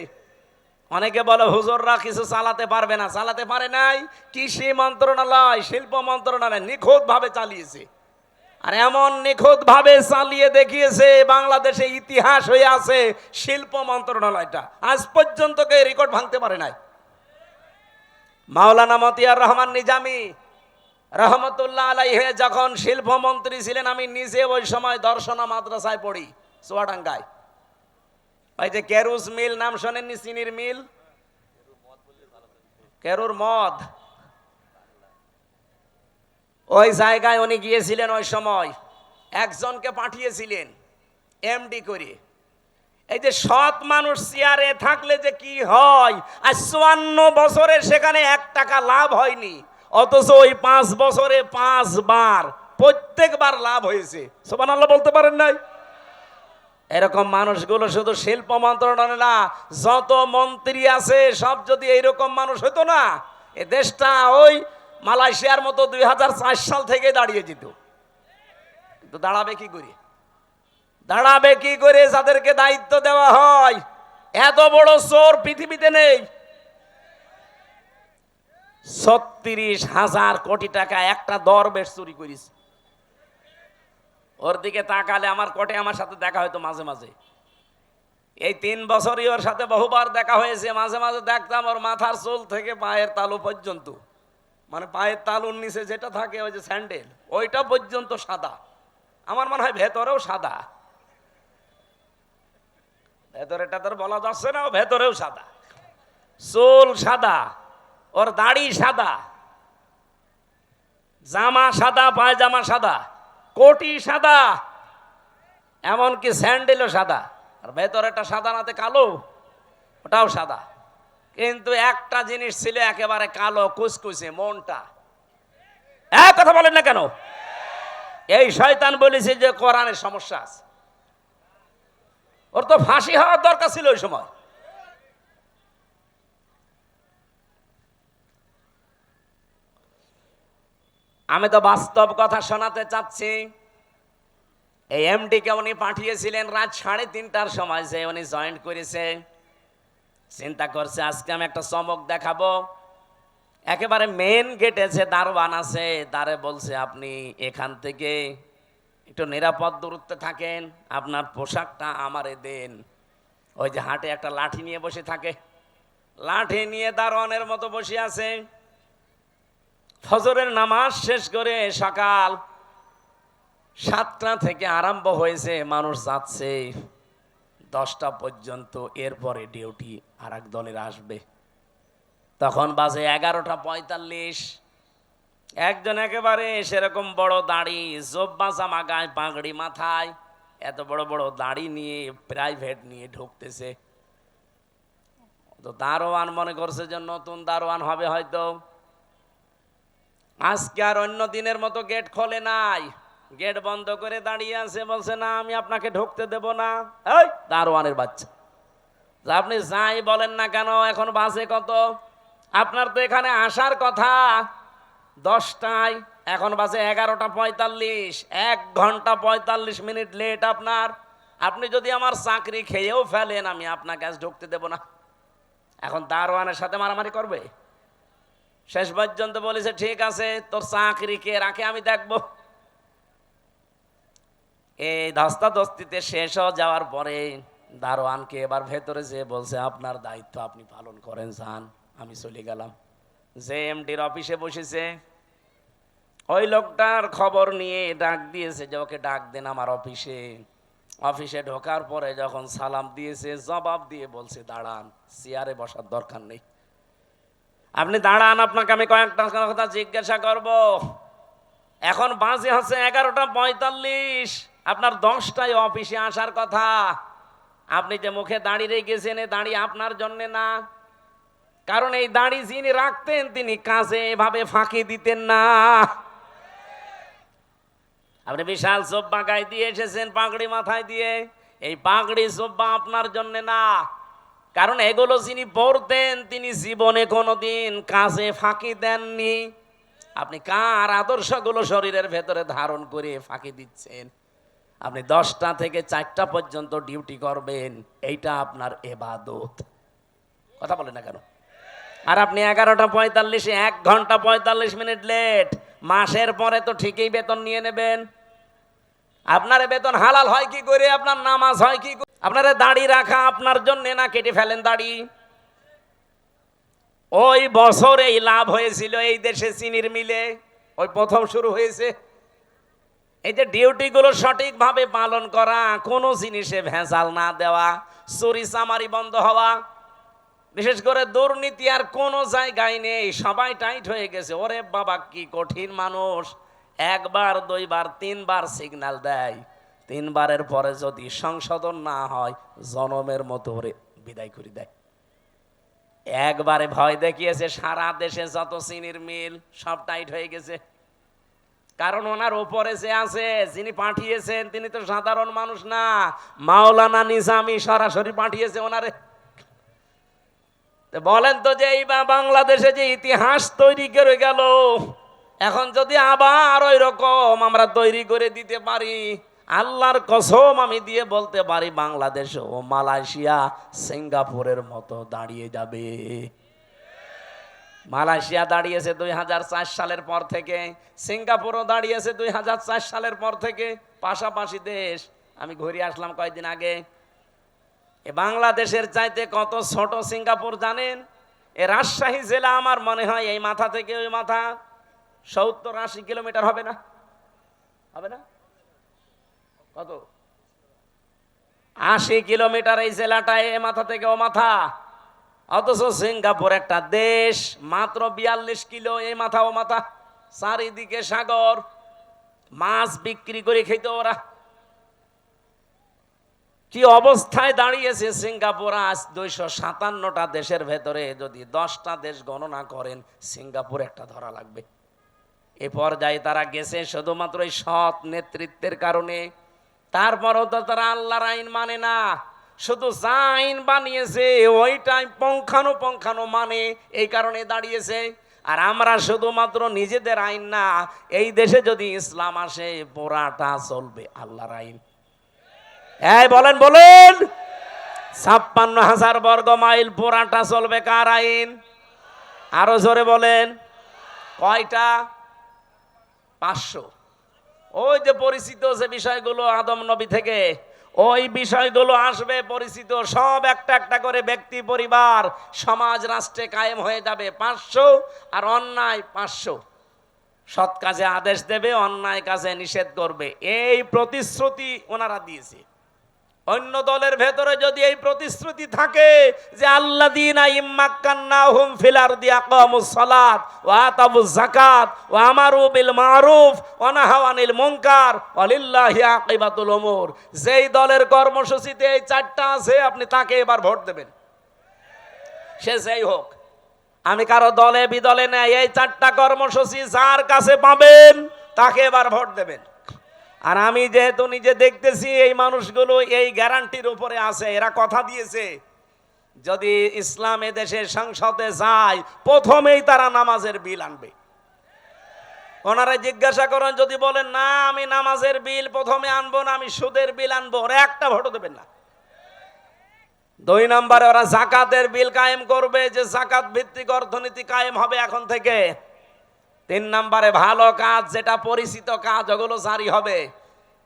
অনেকে বলে হুজুররা কিছু চালাতে পারবে না। চালাতে পারে নাই। কৃষি মন্ত্রণালয়, শিল্প মন্ত্রণালয় নিখুঁত ভাবে চালিয়েছে। আর এমন নিখুঁত ভাবে চালিয়ে দেখিয়েছে, বাংলাদেশে ইতিহাস হয়ে আছে শিল্প মন্ত্রণালয়টা। আজ পর্যন্ত কেউ রেকর্ড ভাঙতে পারে নাই। মাওলানা মতিয়ার রহমান নিজামী রহমতুল্লাহ আলাইহি যখন শিল্পমন্ত্রী ছিলেন, আমি নিজে ওই সময় দর্শনা মাদ্রাসায় পড়ি চুয়াডাঙ্গায়। ওই যে কেরুস মিল নাম শোনেননি? চিনির মিল, কেরুর মদ, ওই জায়গায় উনি গিয়েছিলেন। ওই সময় একজনকে পাঠিয়েছিলেন এমডি করে। এই যে সৎ মানুষ চেয়ারে থাকলে যে কি হয়, আর 54 বছরে সেখানে 1 টাকা লাভ হয়নি, অথচ ওই 5 বছরে 5 বার প্রত্যেকবার লাভ হয়েছে। সুবহানাল্লাহ বলতে পারেন নাই? এরকম মানুষগুলো শুধু শিল্প মন্ত্রণালয় না, যত মন্ত্রী আছে সব যদি এইরকম মানুষ হতো না, এ দেশটা ওই মালয়েশিয়ার মতো 2004 সাল থেকে দাঁড়িয়ে যেত। কিন্তু দাঁড়াবে কি করে? দাঁড়াবে কি করে যাদেরকে দায়িত্ব দেওয়া হয়? এত বড় চোর পৃথিবীতে নেই। 36,000 কোটি টাকা একটা দরবেশ চুরি করিস। ওর দিকে তাকালে আমার কোটে আমার সাথে দেখা হয়তো মাঝে মাঝে। এই 3 বছরই ওর সাথে বহুবার দেখা হয়েছে। মাঝে মাঝে দেখতাম ওর মাথার চুল থেকে পায়ের তালু পর্যন্ত, মানে পায়ের তালুর নিচে যেটা থাকে ওই যে স্যান্ডেল, ওইটা পর্যন্ত সাদা। আমার মনে হয় ভেতরেও সাদা। ভেতরেটা তোর বলা যাচ্ছে না, ভেতরেও সাদা। চুল সাদা, ওর দাড়ি সাদা, জামা সাদা, পায়জামা সাদা, কোটি সাদা, এমনকি স্যান্ডেলও সাদা। আর ভেতরেটা সাদা নাতে কালো, ওটাও সাদা। কিন্তু একটা জিনিস ছিল একেবারে কালো কুচকুচে, মনটা। এক কথা বলেন না কেন? এই শয়তান বলেছে যে কোরআনের সমস্যা আছে। ওর তো ফাঁসি হওয়ার দরকার ছিল ওই সময়। আমি তো বাস্তব কথা শোনাতে চাচ্ছি। এই এমডিকে উনি পাঠিয়েছিলেন রাত 3:30টার সময়, যে উনি জয়েন্ট করেছে। চিন্তা করছে আজকে আমি একটা চমক দেখাবো। একেবারে মেন গেটে যে দারোয়ান আছে, তারে বলছে আপনি এখান থেকে একটু নিরাপদ দূরত্বে থাকেন, আপনার পোশাকটা আমারে দেন। ওই যে হাটে একটা লাঠি নিয়ে বসে থাকে, লাঠি নিয়ে দারোয়ানের মতো বসে আছে। ফজরের নামাজ শেষ করে সকাল 7টা থেকে আরম্ভ হয়েছে, মানুষ যাচ্ছে 10টা পর্যন্ত। এরপরে ডিউটি আর এক দলের আসবে। তখন বাজে 11:45। একজন একেবারে সেরকম বড় দাড়ি, জব্বা জামা গায়ে, পাগড়ি মাথায়, এত বড় বড় দাড়ি নিয়ে প্রাইভেট নিয়ে ঢুকতেছে। তো দারোয়ান মনে করছে যে নতুন দারোয়ান হবে হয়তো। আজকে আর অন্য দিনের মতো গেট খোলে নাই, গেট বন্ধ করে দাঁড়িয়ে আছে। বলছে না আমি আপনাকে ঢুকতে দেব না। এই দারোয়ানের বাচ্চা, যে আপনি যাই বলেন না কেন এখন বাজে কত? আপনার তো এখানে আসার কথা 10টায়, এখন বাজে 11:45, 1 ঘন্টা 45 মিনিট লেট আপনার। আপনি যদি আমার চাকরি খেয়েও ফেলেন আমি আপনাকে আজ ঢুকতে দেব না। এখন দারোয়ানের সাথে মারামারি করবে? শেষ পর্যন্ত বলেছে ঠিক আছে তোর চাকরি কে রাখে আমি দেখবো। এই ধস্তাধস্তিতে শেষ হয়ে যাওয়ার পরে দারোয়ানকে এবার ভেতরে যে বলছে আপনার দায়িত্ব আপনি পালন করেন, যান। আমি চলে গেলাম। যে এমডির অফিসে বসেছে ওই লোকটার খবর নিয়ে ডাক দিয়েছে যে ওকে ডাক দেন আমার অফিসে। অফিসে ঢোকার পরে যখন সালাম দিয়েছে জবাব দিয়ে বলছে দাঁড়ান, চেয়ারে বসার দরকার নেই, আপনি দাঁড়ান, আপনাকে আমি কয়েকটা কথা জিজ্ঞাসা করব। এখন বাজে হচ্ছে 11:45, আপনার 10টায় অফিসে আসার কথা। আপনি যে মুখে দাঁড়িয়ে রেখেছেন এই দাঁড়ি আপনার জন্য না, কারণ এই দাঁড়ি যিনি রাখতেন তিনি কাজে এভাবে ফাঁকি দিতেন না। আপনি বিশাল জোব্বা গায়ে দিয়ে এসেছেন, পাগড়ি মাথায় দিয়ে, এই পাগড়ি জোব্বা আপনার জন্য না, কারণ এগুলো যিনি পরতেন তিনি জীবনে কোনোদিন কাজে ফাঁকি দেননি। আপনি কার আদর্শগুলো শরীরের ভেতরে ধারণ করে ফাঁকি দিচ্ছেন? আপনি 10টা থেকে 4টা পর্যন্ত ডিউটি করবেন, এইটা আপনার ইবাদত। কথা বলেন না কেন? আর আপনি 11:45, 1 ঘন্টা 45 মিনিট লেট। মাসের পরে তো ঠিকই বেতন নিয়ে নেবেন। আপনার বেতন হালাল হয় কি করে? আপনার নামাজ হয় কি করে? আপনার দাড়ি রাখা আপনার জন্য না, কেটে ফেলেন দাড়ি। ওই বছর এই লাভ হয়েছিল এই দেশে চিনির মিলে, ওই প্রথম শুরু হয়েছে। এই যে ডিউটিগুলো সঠিকভাবে পালন করা, কোনো জিনিসে ভেজাল না দেওয়া, চুরি চামারি বন্ধ হওয়া, বিশেষ করে দুর্নীতি আর কোনো জায়গায় নেই, সবাই টাইট হয়ে গেছে। ওরে বাবা কি কঠিন মানুষ! 1 বার 2 বার 3 বার সিগন্যাল দেয়, 3 বারের পরে যদি সংশোধন না হয় জনমের মতো ওরে বিদায় করে দেয়। একবারে ভয় দেখিয়েছে, সারা দেশে যত চিনির মিল সব টাইট হয়ে গেছে। কারণ ওনার উপরে যে আছে, যিনি পাঠিয়েছেন তিনি তো সাধারণ মানুষ না, মাওলানা নিজামী সরাসরি পাঠিয়েছে ওনারে। বলেন তো যে এই বাংলাদেশে যে ইতিহাস তৈরি করে গেল, এখন যদি আবার ওই রকম আমরা তৈরি করে দিতে পারি, আল্লাহর কসম আমি দিয়ে বলতে পারি বাংলাদেশ ও মালয়েশিয়া সিঙ্গাপুরের মতো দাঁড়িয়ে যাবে। মালয়েশিয়া দাঁড়িয়েছে 2004 সালের পর থেকে, সিঙ্গাপুরও দাঁড়িয়েছে 2004 সালের পর থেকে, পাশাপাশি দেশ। আমি ঘুরে আসলাম কয়েকদিন আগে। এ বাংলাদেশের চাইতে কত ছোট সিঙ্গাপুর জানেন? এ রাজশাহী জেলা আমার মনে হয় এই মাথা থেকে ওই মাথা 70-80 কিলোমিটার হবে না? হবে না? কত? 80 কিলোমিটার এই জেলাটায়, এ মাথা থেকে ও মাথা। অথচ সিঙ্গাপুর একটা দেশ, মাত্র 42 কিলো এই মাথা ও মাথা, চারিদিকে সাগর, মাছ বিক্রি করে খেত ওরা। কি অবস্থায় দাঁড়িয়েছে সিঙ্গাপুর আজ! 257টা দেশের ভেতরে যদি 10টা দেশ গণনা করেন, সিঙ্গাপুর একটা ধরা লাগবে। এ পর্যায়ে তারা গেছে শুধুমাত্র এই সৎ নেতৃত্বের কারণে। তারপরও তো তারা আল্লাহর আইন মানে না, শুধু যা আইন বানিয়েছে ওইটাই পঙ্খানো মানে, এই কারণে দাঁড়িয়েছে। আর আমরা শুধুমাত্র নিজেদের আইন না, এই দেশে যদি ইসলাম আসে পুরাটা চলবে আল্লাহর আইন। এই বলেন 56,000 বর্গ মাইল পুরাটা চলবে কার আইন? আরো জোরে বলেন, কয়টা? 500। ওই যে পরিচিত যে বিষয়গুলো আদম নবী থেকে, ওই বিষয়গুলো আসবে পরিচিত, সব একটা একটা করে ব্যক্তি, পরিবার, সমাজ, রাষ্ট্রে কায়েম হয়ে যাবে 500। আর অন্যায় 500। সৎ কাজে আদেশ দেবে, অন্যায় কাজে নিষেধ করবে, এই প্রতিশ্রুতি ওনারা দিয়েছে। অন্য দলের ভেতরে যদি এই প্রতিশ্রুতি থাকে যে আল্লাযীনা ইম্মাক্কান্নাহুম ফিল আরদি আকামুস সালাত ওয়া আতাবুজ যাকাত ওয়া আমারু বিল মারুফ ওয়া নাহাউ আনিল মুনকার ওয়ালিল্লাহি আকিবাতুল উমুর, যেই দলের কর্মসূচিতে এই 4টা আছে আপনি তাকে এবার ভোট দেবেন, সে যেই হোক। আমি কারো দলে বিদলে নেই, এই 4টা কর্মসূচি যার কাছে পাবেন তাকে এবার ভোট দেবেন। আর আমি যেহেতু নিজে দেখতেছি এই মানুষগুলো এই গ্যারান্টির উপরে আছে, এরা কথা দিয়েছে যদি ইসলাম দেশে সংসদে যায় প্রথমেই তারা নামাজের বিল আনবে। ওনারা জিজ্ঞাসা করেন, যদি বলেন না আমি নামাজের বিল প্রথমে আনবো না, আমি সুদের বিল আনবো, ওরা একটা ভোটও দেবেন না। 2 নম্বরে ওরা জাকাতের বিল কায়েম করবে, যে জাকাত ভিত্তিক অর্থনীতি কায়েম হবে এখন থেকে। 3 নম্বরে ভালো কাজ, যেটা পরিচিত কাজ, ওগুলো জারি হবে,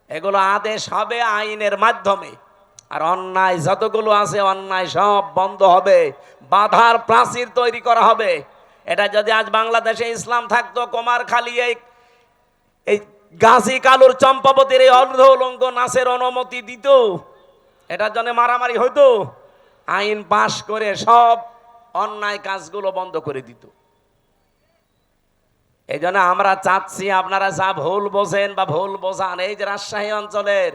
এগুলো আদেশ হবে আইনের মাধ্যমে। আর অন্যায় যতগুলো আছে অন্যায় সব বন্ধ হবে, বাধার প্রাচীর তৈরি করা হবে। এটা যদি আজ বাংলাদেশে ইসলাম থাকতো, কুমারখালী এই গাজী কালুর চম্পাবতীর এই অর্ধ উলঙ্গ নাচের অনুমতি দিত, এটার জন্য মারামারি হইতো, আইন পাশ করে সব অন্যায় কাজগুলো বন্ধ করে দিত। এই জন্য আমরা চাচ্ছি আপনারা যা ভুল বোঝেন বা ভুল বোঝান, এই যে রাজশাহী অঞ্চলের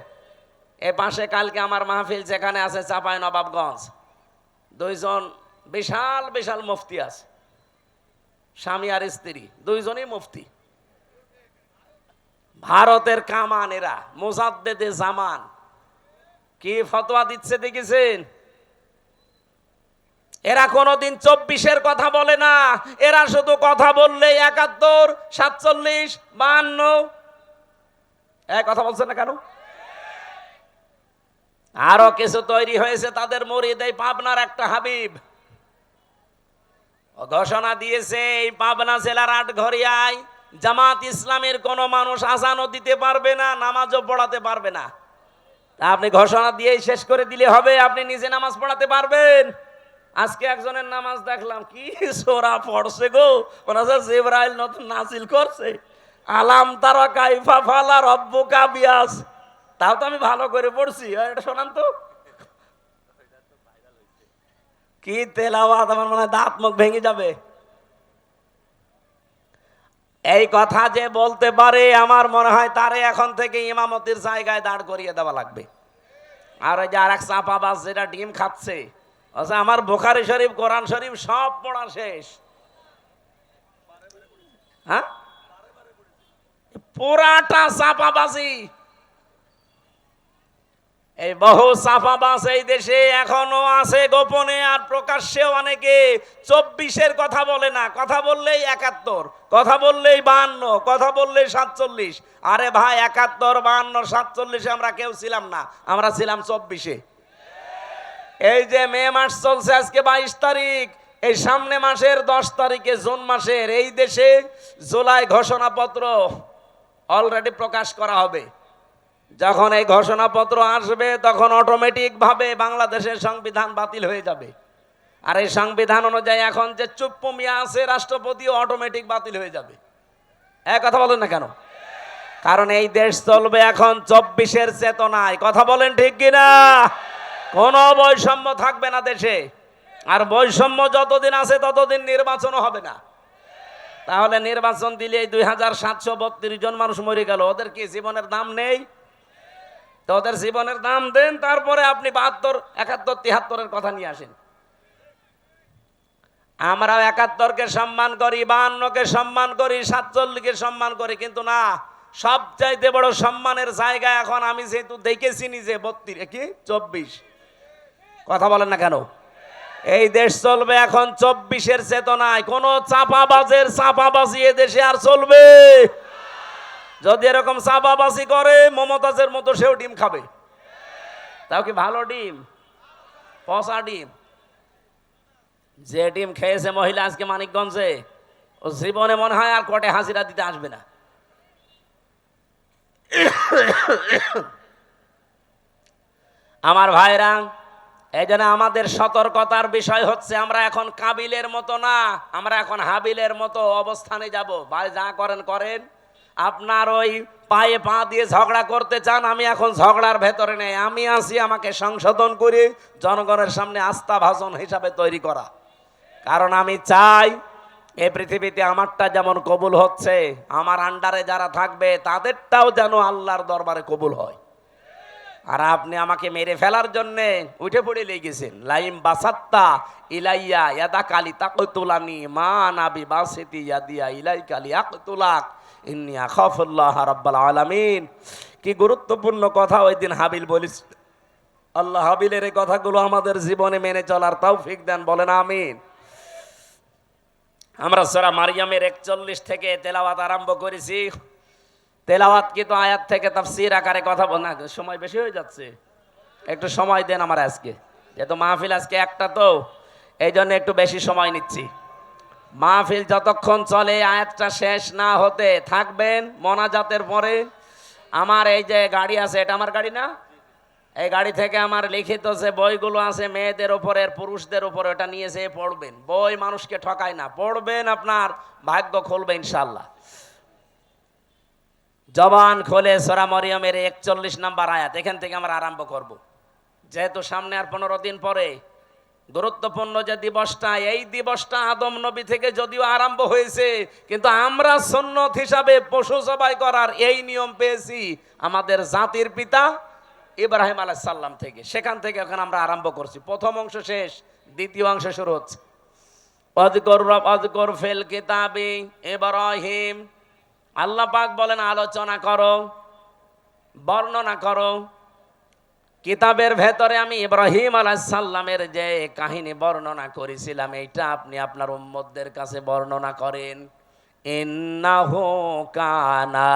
এ পাশে কালকে আমার মাহফিল যেখানে আছে চাঁপাইনবাবগঞ্জ, 2 জন বিশাল বিশাল মুফতি আছে, স্বামী আর স্ত্রী 2 জনই মুফতি, ভারতের কামান, এরা মুজাদ্দেদে জামান। কি ফতোয়া দিচ্ছে দেখেছেন? এরা কোনোদিন 24-এর কথা বলে না, এরা শুধু কথা বললে 71, 47, 52 কথা বলছে না কেন? আরো কিছু তৈরি হয়েছে তাদের মুরিদ, এই পাবনার একটা হাবিব ঘোষণা দিয়েছে, এই পাবনা জেলার আটঘরিয়ায় জামাত ইসলামের কোন মানুষ আজানও দিতে পারবে না, নামাজও পড়াতে পারবে না। তা আপনি ঘোষণা দিয়েই শেষ করে দিলে হবে? আপনি নিজে নামাজ পড়াতে পারবেন? আজকে একজনের নামাজ দেখলাম, কি সোরা পড়ছে গো, ওনার জিবরাইল নতুন নাজিল করছে, আলাম তারা কাইফা ফালা রব্বুকা বিয়াস। তাও তো আমি ভালো করে পড়ছি, এটা শোনান তো। কি তেলাওয়াত, আমার মনে হয় দাঁত মুখ ভেঙে যাবে। এই কথা যে বলতে পারে, আমার মনে হয় তারে এখন থেকে ইমামতির জায়গায় দাঁড় করিয়ে দেওয়া লাগবে। আর ওই যে আর এক চাপাবাজ যেটা ডিম খাচ্ছে, আচ্ছা আমার বুখারী শরীফ, কোরআন শরীফ সব পড়া শেষ, হ্যাঁ পুরাটা চাপাবাজি। এই বহু চাপাবাজ এই দেশে এখনো আছে গোপনে, আর প্রকাশ্যেও অনেকে 24-এর কথা বলে না, কথা বললেই 71, কথা বললেই 52, কথা বললেই 47। আরে ভাই 71, 52, 47 আমরা কেউ ছিলাম না, আমরা ছিলাম 24-এ। এই যে মে মাস চলছে, আজকে 22 তারিখ, এই সামনে মাসের 10 তারিখে জুন মাসের এই দেশে জুলাই ঘোষণাপত্র অলরেডি প্রকাশ করা হবে। যখন এই ঘোষণাপত্র আসবে তখন অটোমেটিক ভাবে বাংলাদেশের সংবিধান বাতিল হয়ে যাবে। আর এই সংবিধান অনুযায়ী এখন যে চুপ্প মিয়া আছে রাষ্ট্রপতিও অটোমেটিক বাতিল হয়ে যাবে। এক কথা বলেন না কেন? কারণ এই দেশ চলবে এখন 24-এর চেতনায়। কথা বলেন ঠিক কিনা? কোনো বৈষম্য থাকবে না দেশে, আর বৈষম্য যতদিন আছে ততদিন নির্বাচনও হবে না। তাহলে নির্বাচন দিলে 2732 জন মানুষ মরে গেল, ওদের কি জীবনের দাম নেই? তো ওদের জীবনের দাম দেন, তারপরে আপনি 72, 71, 73-এর কথা নিয়ে আসেন। আমরাও 71-কে সম্মান করি, 52-কে সম্মান করি, 47-কে সম্মান করি, কিন্তু না, সবচাইতে বড় সম্মানের জায়গা এখন আমি যেহেতু দেখেছি নিজে 24 কথা বলেন না কেন? এই দেশ চলবে এখন 24-এর চেতনায়। কোন চাপাবাজের চাপাবাজি এ দেশে আর চলবে? যদি এরকম চাপাবাজি করে মমতাজের মতো সেও ডিম খাবে। তাও কি ভালো ডিম? পচা ডিম। যে ডিম খেয়েছে মহিলা আজকে মানিকগঞ্জে, ও জীবনে মনে হয় আর কোর্টে হাজিরা দিতে আসবে না। আমার ভাইরা, এই জন্য আমাদের সতর্কতার বিষয় হচ্ছে, আমরা এখন কাবিলের মতো না, আমরা এখন হাবিলের মতো অবস্থানে যাব। ভাই যা করেন করেন, আপনার ওই পায়ে পা দিয়ে ঝগড়া করতে চান, আমি এখন ঝগড়ার ভেতরে নেই, আমি আছি আমাকে সংশোধন করে জনগণের সামনে আস্থা ভাজন হিসাবে তৈরি করা। কারণ আমি চাই এই পৃথিবীতে আমারটা যেমন কবুল হচ্ছে, আমার আন্ডারে যারা থাকবে তাদেরটাও যেন আল্লাহর দরবারে কবুল হয়। আর আপনি আমাকে মেরে ফেলার জন্য উঠে পড়ে লেগেছেন। লাইম বাসাত্তা ইলাইয়া ইয়াদা কালি তাকতুলানি মা নাবি বাসিতি ইয়াদিয়া ইলাই কালি আকতুলাক ইন্নী আখাফুল্লাহ রাব্বাল আলামিন। কি গুরুত্বপূর্ণ কথা ওই দিন হাবিল বলিস। আল্লাহ হাবিলের এই কথাগুলো আমাদের জীবনে মেনে চলার তৌফিক দেন, বলেন আমিন। আমরা সূরা মারিয়ামের 41 থেকে তেলাওয়াত আরম্ভ করেছি। তেলাওয়াত কিন্তু আয়াত থেকে তাফসীর আকারে কথা বল না, সময় বেশি হয়ে যাচ্ছে, একটু সময় দেন আমার আজকে, যেহেতু মাহফিল আজকে একটা, তো এই জন্য একটু বেশি সময় নিচ্ছি। মাহফিল যতক্ষণ চলে আয়াতটা শেষ না হতে থাকবেন মোনাজাতের পরে। আমার এই যে গাড়ি আছে, এটা আমার গাড়ি না, এই গাড়ি থেকে আমার লিখিত যে বইগুলো আছে মেয়েদের উপরের পুরুষদের উপরে, ওটা নিয়ে যেয়ে পড়বেন। বই মানুষকে ঠকায় না, পড়বেন, আপনার ভাগ্য খুলবে ইনশাল্লাহ। জবান খোলে সূরা মরিয়মের 41 নম্বর আয়াত, এখান থেকে আমরা আরম্ভ করব। যেহেতু সামনে আর 15 দিন পরে গুরুত্বপূর্ণ যে দিবসটা, এই দিবসটা আদম নবী থেকে যদিও আরম্ভ হয়েছে, কিন্তু আমরা সুন্নত হিসাবে পশু জবাই করার এই নিয়ম পেয়েছি আমাদের জাতির পিতা ইব্রাহিম আলাইহিস সালাম থেকে। সেখান থেকে এখন আমরা আরম্ভ করছি। প্রথম অংশ শেষ, দ্বিতীয় অংশ শুরু হচ্ছে। ওয়াযকুর ফিল কিতাবি ইব্রাহিম, আল্লাহ পাক বলেন আলোচনা করো, বর্ণনা করো। কিতাবের ভেতরে আমি ইব্রাহিম আলাইহিস সালামের যে কাহিনী বর্ণনা করেছিলাম, এইটা আপনি আপনার উম্মতদের কাছে বর্ণনা করেন। ইন্নাহু কানা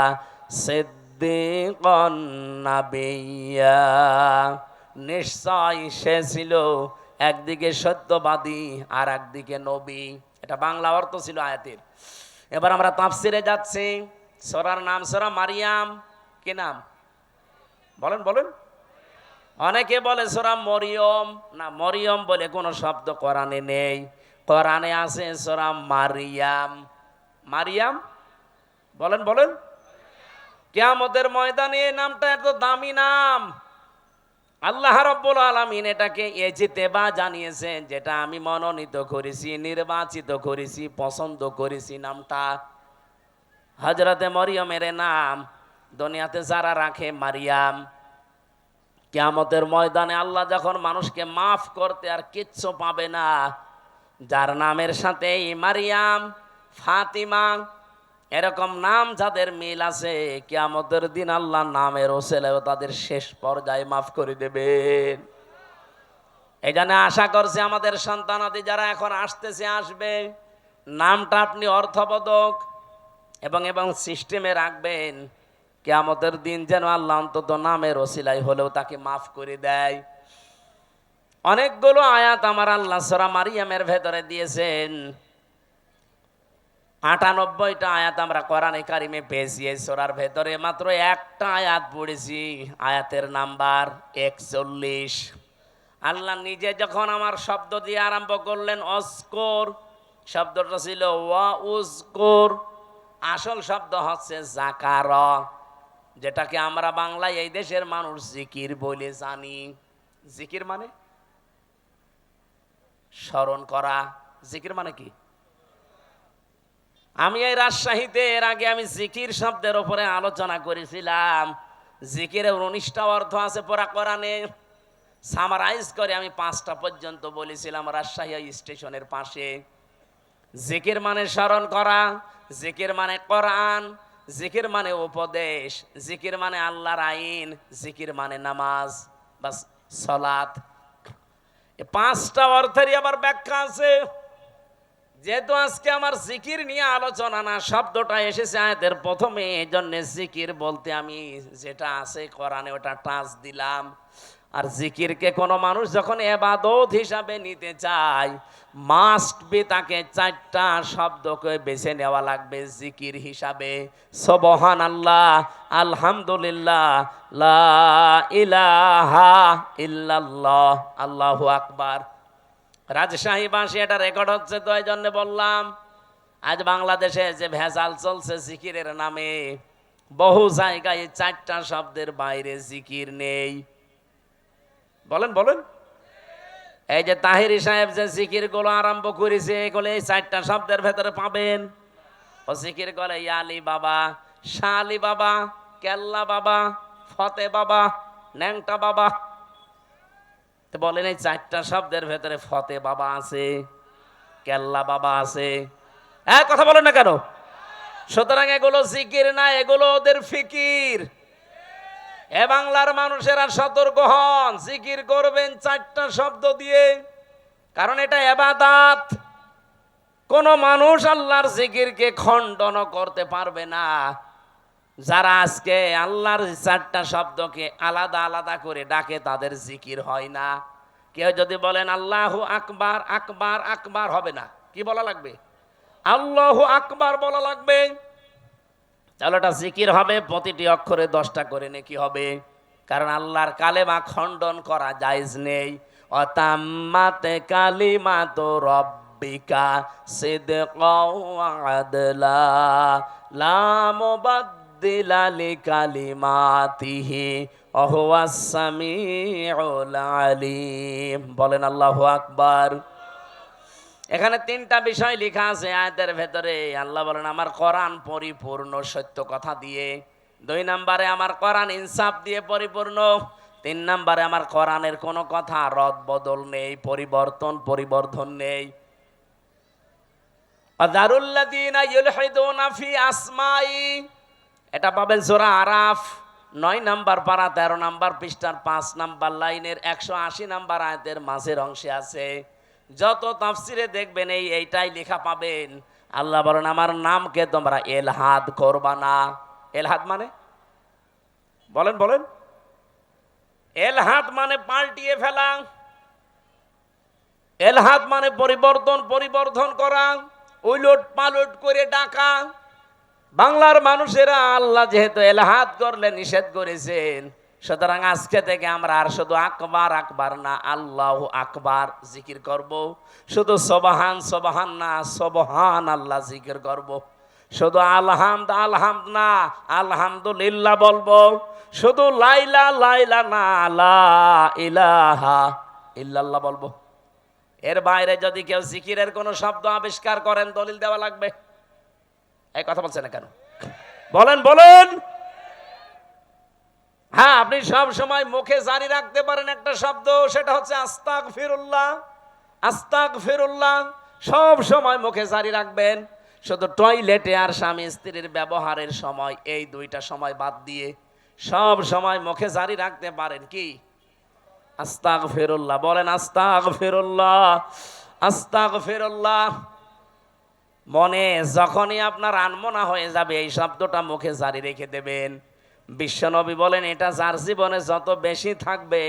সিদ্দিকান নাবিয়্যা, নিশ্চয় সে ছিল একদিকে সত্যবাদী আর একদিকে নবী। এটা বাংলা অর্থ ছিল আয়াতের। এবার আমরা তাফসিরে যাচ্ছি। সূরার নাম সূরা মারিয়াম। কি নাম বলেন বলেন? অনেকে বলে সূরা মরিয়ম, না, মরিয়ম বলে কোনো শব্দ কোরআনে নেই। কোরআনে আছে সূরা মারিয়াম। মারিয়াম বলেন বলেন? কিয়ামতের ময়দানে এই নামটা এত দামি নাম। আল্লাহ রাব্বুল আলামিন এটাকে ইজতিবা জানিয়েছেন, যেটা আমি মনোনীত করেছি, নির্বাচিত করেছি, পছন্দ করেছি নামটা। হযরতে মরিয়মের নাম দুনিয়াতে যারা রাখে মারিয়াম, কিয়ামতের ময়দানে আল্লাহ যখন মানুষকে মাফ করতে আর কিচ্ছু পাবে না, যার নামের সাথে মারিয়াম, ফাতিমা এরকম নাম যাদের মিল আছে, কিয়ামতের দিন আল্লাহ নামের ওসিলায় তাদের শেষ পর্যায়ে মাফ করে দেবেন। এই জন্য আশা করছি আমাদের সন্তানাদি যারা এখন আসতেছে, আসবে, নামটা আপনি অর্থবোধক এবং সিস্টেমে রাখবেন। কিয়ামতের দিন যেন আল্লাহ অন্তত নামের ওসিলায় হলেও তাকে মাফ করে দেয়। অনেকগুলো আয়াত আমার আল্লাহ সূরা মারিয়ামের ভেতরে দিয়েছেন। 98টা আয়াত আমরা কোরআনে কারিমে পেয়েছি। এই সূরার ভেতরে মাত্র একটা আয়াত পড়েছি, আয়াতের নাম্বার 41। আল্লাহ নিজে যখন আমার শব্দ দিয়ে আরম্ভ করলেন অস্কর, শব্দটা ছিল ওয়া উজকুর, আসল শব্দ হচ্ছে যাকার, যেটাকে আমরা বাংলায় এই দেশের মানুষ জিকির বলে জানি। জিকির মানে স্মরণ করা। জিকির মানে কি? আমি এই রাজশাহীতে এর আগে আমি জিকির শব্দের উপরে আলোচনা করেছিলাম। জিকিরের 19টা অর্থ আছে পুরা কোরআনে। সামারাইজ করে আমি 5টা পর্যন্ত বলেছিলাম রাজশাহী স্টেশনের পাশে। জিকির মানে স্মরণ করা, জিকির মানে কোরআন, জিকির মানে উপদেশ, জিকির মানে আল্লাহর আইন, জিকির মানে নামাজ বা সালাত। এই 5টা অর্থেরই আবার ব্যাখ্যা আছে। যেহেতু আজকে আমার জিকির নিয়ে আলোচনা না, শব্দটা এসেছে আয়াতের প্রথমে, এই জন্য জিকির বলতে আমি যেটা আছে কোরআনে ওটা টাচ দিলাম। আর জিকিরকে কোনো মানুষ যখন ইবাদত হিসাবে নিতে চায়, মাস্ট বি তাকে 4টা শব্দকে বেছে নেওয়া লাগবে জিকির হিসাবে। সুবহানাল্লাহ, আলহামদুলিল্লাহ, লা ইলাহা ইল্লাল্লাহ, আল্লাহু আকবার। রাজশাহী ভাষী এটা রেকর্ড হচ্ছে, তো এই জন্য বললাম। আজ বাংলাদেশে যে ভেজাল চলছে জিকিরের নামে, বহু জায়গায় 4টা শব্দের বাইরে জিকির নেই। বলেন বলেন? এই যে তাহিরি সাহেব যে জিকির গুলো আরম্ভ করেছে, এগুলো এই 4টা শব্দের ভেতরে পাবেন। ও জিকির করে ইয়ালি বাবা, শালি বাবা, কেল্লা বাবা, ফতে বাবা, ন্যাংটা বাবা। তো বলেন এই 4টা শব্দের ভেতরে ফতে বাবা আছে, কেল্লা বাবা আছে। কথা বলেন না কেন? সুতরাং এগুলো জিকির না, এগুলো ওদের ফিকির। এ বাংলার মানুষেরা সতর্ক হন, জিকির করবেন 4টা শব্দ দিয়ে, কারণ এটা ইবাদত। কোন মানুষ আল্লাহর জিকিরকে খণ্ডন করতে পারবে না। যারা আজকে আল্লাহর 4টা শব্দকে আলাদা আলাদা করে ডাকে তাদের জিকির হয় না। কেউ যদি বলেন আল্লাহু আকবার, আকবার আকবার হবে না, কি বলা লাগবে? আল্লাহু আকবার বলা লাগবে। তাহলে এটা জিকির হবে, প্রতিটি অক্ষরে 10টা করে নেকি হবে, কারণ আল্লাহর কালেমা খণ্ডন করা জায়েজ নেই। অতাম্মাত কালিমাতু রাব্বিকা সিদকাও ওয়া আদলা লা মুবাদদিলা লিকালিমাতিহি ওয়া হুয়াস সামিউল আলিম। বলেন আল্লাহু আকবার। এখানে 3টা বিষয় লেখা আছে আয়াতের ভেতরে। আল্লাহ বলেন আমার কোরআন পরিপূর্ণ সত্য কথা দিয়ে, 2 নম্বরে আমার কোরআন ইনসাফ দিয়ে পরিপূর্ণ, 3 নম্বরে আমার কোরআনের কোনো কথা রদ বদল নেই, পরিবর্ধন নেই। আযারুল্লাযীনা ইউলহিদুনা ফি আসমাই, এটা পাবেন সূরা আরাফ 9 নম্বর পারা 13 নম্বর পৃষ্ঠার 5 নম্বর লাইনের 180 নম্বর আয়াতের মাঝের অংশে আছে। যত তাফসিরে দেখবেন এইটাই লেখা পাবেন। আল্লাহ বলেন আমার নামকে তোমরা এলহাদ করবা না। এলহাদ মানে বলেন এলহাদ মানে পাল্টিয়ে ফেলা, এলহাদ মানে পরিবর্ধন করা, উলট পালট করে ডাকা। বাংলার মানুষেরা আল্লাহ যেহেতু এলহাদ করলে নিষেধ করেছেন, সুতরাং আজকে থেকে আমরা আর শুধু আকবার আকবার না, আল্লাহু আকবার জিকির করব। শুধু সুবহান না, সুবহান আল্লাহ জিকির করব। শুধু আলহামদ না, আলহামদুলিল্লাহ বলবো। শুধু লাইলা না, লা ইলাহা ইল্লাল্লাহ বলবো। এর বাইরে যদি কেউ জিকিরের কোনো শব্দ আবিষ্কার করেন, দলিল দেওয়া লাগবে। এই কথা বলছেন না কেন? বলেন। হ্যাঁ, আপনি সব সময় মুখে জারি রাখতে পারেন একটা শব্দ, সেটা হচ্ছে আস্তাগফিরুল্লাহ। সব সময় মুখে জারি রাখবেন। শুধু টয়লেটে আর স্বামী স্ত্রীর ব্যবহারের সময়, এই 2টা সময় বাদ দিয়ে সব সময় মুখে জারি রাখতে পারেন কি? আস্তাগফিরুল্লাহ। বলেন আস্তাগফিরুল্লাহ। মনে যখনই আপনার আনমনা হয়ে যাবে, এই শব্দটা মুখে জারি রেখে দেবেন। বিশ্বনবী বলেন এটা যার জীবনে যত বেশি থাকবে,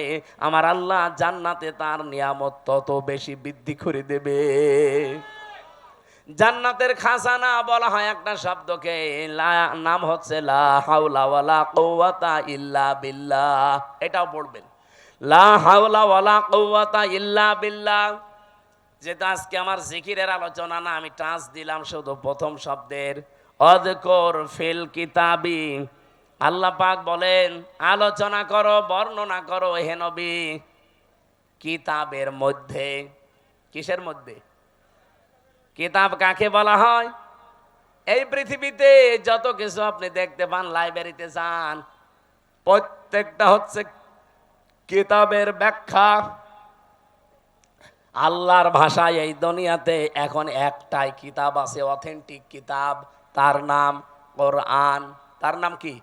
আমার আল্লাহ জান্নাতে তার নিয়ামত তত বেশি বৃদ্ধি করে দেবে। জান্নাতের খাজানা বলা হয় একটা শব্দকে, নাম হচ্ছে লা হাওলা ওয়ালা কুওয়াতা ইল্লা বিল্লাহ। এটাও পড়বেন, লা হাওলা ওয়ালা কুওয়াতা ইল্লা বিল্লাহ। যেটা আজকে আমার জিকিরের আলোচনা না, আমি টাচ দিলাম শুধু প্রথম শব্দের। অযকুর ফিল কিতাবি, আল্লাহ পাক বলেন আলোচনা করো, বর্ণনা করো হে নবী, কিতাবের মধ্যে। কিসের মধ্যে? কিতাব কাকে বলা হয়? এই পৃথিবীতে যত কিছু আপনি দেখতে পান, লাইব্রেরিতে যান, প্রত্যেকটা হচ্ছে কিতাবের ব্যাখ্যা। আল্লাহর ভাষায় এই দুনিয়াতে এখন একটাই কিতাব আছে, অথেন্টিক কিতাব, তার নাম কোরআন। তার নাম কি?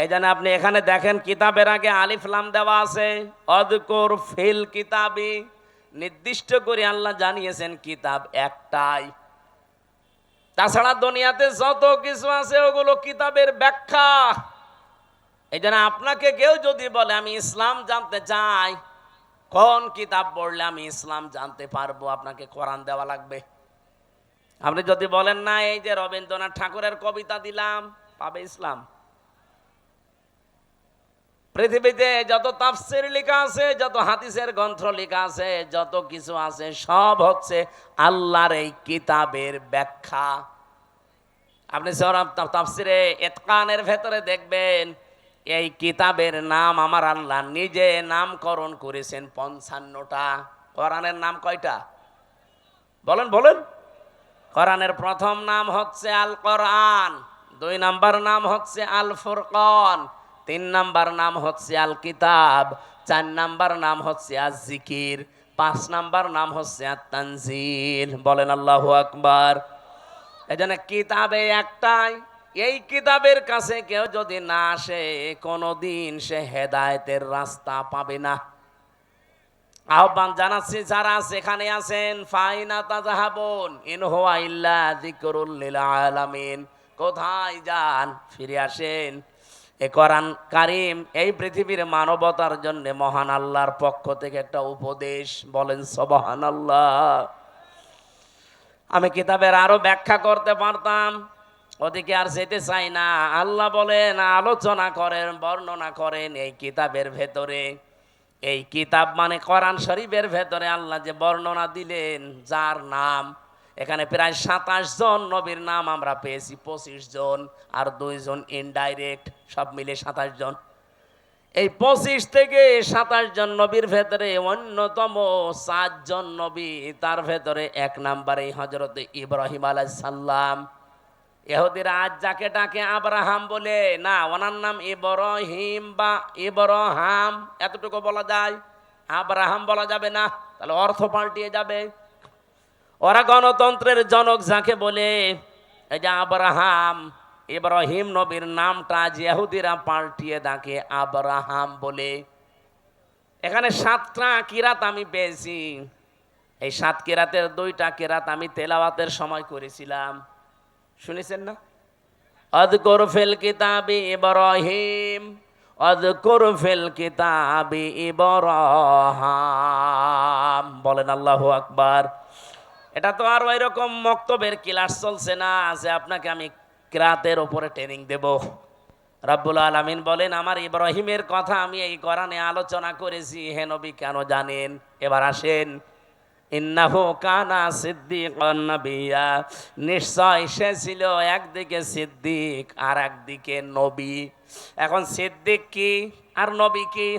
এই জন্য আপনি এখানে দেখেন কিতাবের আগে আলিফ লাম দেওয়া আছে। অযকুর ফিল কিতাবি, নির্দিষ্ট করে আল্লাহ জানিয়েছেন কিতাব একটাই। তাছাড়া দুনিয়াতে যত কিছু আছে ওগুলো কিতাবের ব্যাখ্যা। এই জন্য আপনাকে কেউ যদি বলে আমি ইসলাম জানতে চাই, কোন কিতাব পড়লে আমি ইসলাম জানতে পারবো, আপনাকে কোরআন দেওয়া লাগবে। আপনি যদি বলেন না এই যে রবীন্দ্রনাথ ঠাকুরের কবিতা দিলাম, পাবে ইসলাম? পৃথিবীতে যত তাফসীর লেখা আছে, যত হাদিসের গ্রন্থ লেখা আছে, যত কিছু আছে, সব হচ্ছে আল্লাহর এই কিতাবের ব্যাখ্যা। আপনি তাফসীরে ইতকানের ভেতরে দেখবেন এই কিতাবের নাম আমার আল্লাহ নিজে নামকরণ করেছেন 55টা। কোরআনের নাম কয়টা? বলেন। কোরআনের প্রথম নাম হচ্ছে আল কোরআন, 2 নাম্বার নাম হচ্ছে আল ফুরকান, 3 নাম্বার নাম হচ্ছে আল কিতাব, 4 নাম্বার নাম হচ্ছে আজ জিকির, 5 নাম্বার নাম হচ্ছে আত তানজিল। বলেন আল্লাহু আকবার। এই জন্য কিতাবে একটাই, এই কিতাবের কাছে কেউ যদি না আসে কোনোদিন সে হেদায়েতের রাস্তা পাবে না। আহ্বান জানাচ্ছি যারা সেখানে আছেন, ফাইনা তাযাহাবুন ইন হুয়া ইল্লা যিকরুল লিল আলামিন, কোথায় যান, ফিরে আসেন। এ কোরআন কারীম এই পৃথিবীর মানবতার জন্য মহান আল্লাহর পক্ষ থেকে একটা উপদেশ। বলেন সুবহানাল্লাহ। আমি কিতাবের আরো ব্যাখ্যা করতে পারতাম, ওদিকে আর যেতে চাই না। আল্লাহ বলেন, আলোচনা করেন, বর্ণনা করেন এই কিতাবের ভেতরে। এই কিতাব মানে কোরআন শরীফের ভেতরে আল্লাহ যে বর্ণনা দিলেন, যার নাম এখানে প্রায় 27 জন নবীর নাম আমরা পেয়েছি, 25 জন আর 2 জন ইনডাইরেক্ট, সব মিলে 27 জন। এই 25 থেকে 27 জন নবীর ভেতরে অন্যতম 4 জন নবী, তার ভেতরে 1 নম্বরে হযরত ইব্রাহিম আলাইহিস সালাম। ইহুদিরা আজ যাকে ডাকে আব্রাহাম বলে, না, ওনার নাম ইব্রাহিম বা ইব্রাহাম, এতটুকু বলা যায়, আব্রাহাম বলা যাবে না, তাহলে অর্থ পাল্টিয়ে যাবে। ওরা গণতন্ত্রের জনক যাকে বলে, এই যে আব্রাহাম, ইব্রাহিম নবীর নামটা আজ ইহুদিরা পাল্টিয়ে ডাকে আব্রাহাম বলে। এখানে 7টা কিরাত আমি পেয়েছি। এই 7 কিরাতের 2টা কিরাত আমি তেলাওয়াতের সময় করেছিলাম, শুনেছেন না? আযকুর ফিল কিতাবি ইব্রাহিম, আযকুর ফিল কিতাবি ইব্রাহিম। বলেন আল্লাহু আকবার। এটা তো আর ওই রকম মক্তবের ক্লাস চলছে না যে আপনাকে আমি কিরাতের উপরে ট্রেনিং দেব। রব্বুল আলামিন বলেন, আমার ইব্রাহিমের কথা আমি এই কোরআনে আলোচনা করেছি, হে নবী কেন জানেন? এবার আসেন, ইন্নাহু কানা সিদ্দিকান নাবিয়্যা, নিশ্চয় সে ছিল একদিকে সিদ্দিক আর একদিকে নবী। এখন সিদ্দিক কি আর নবী কি?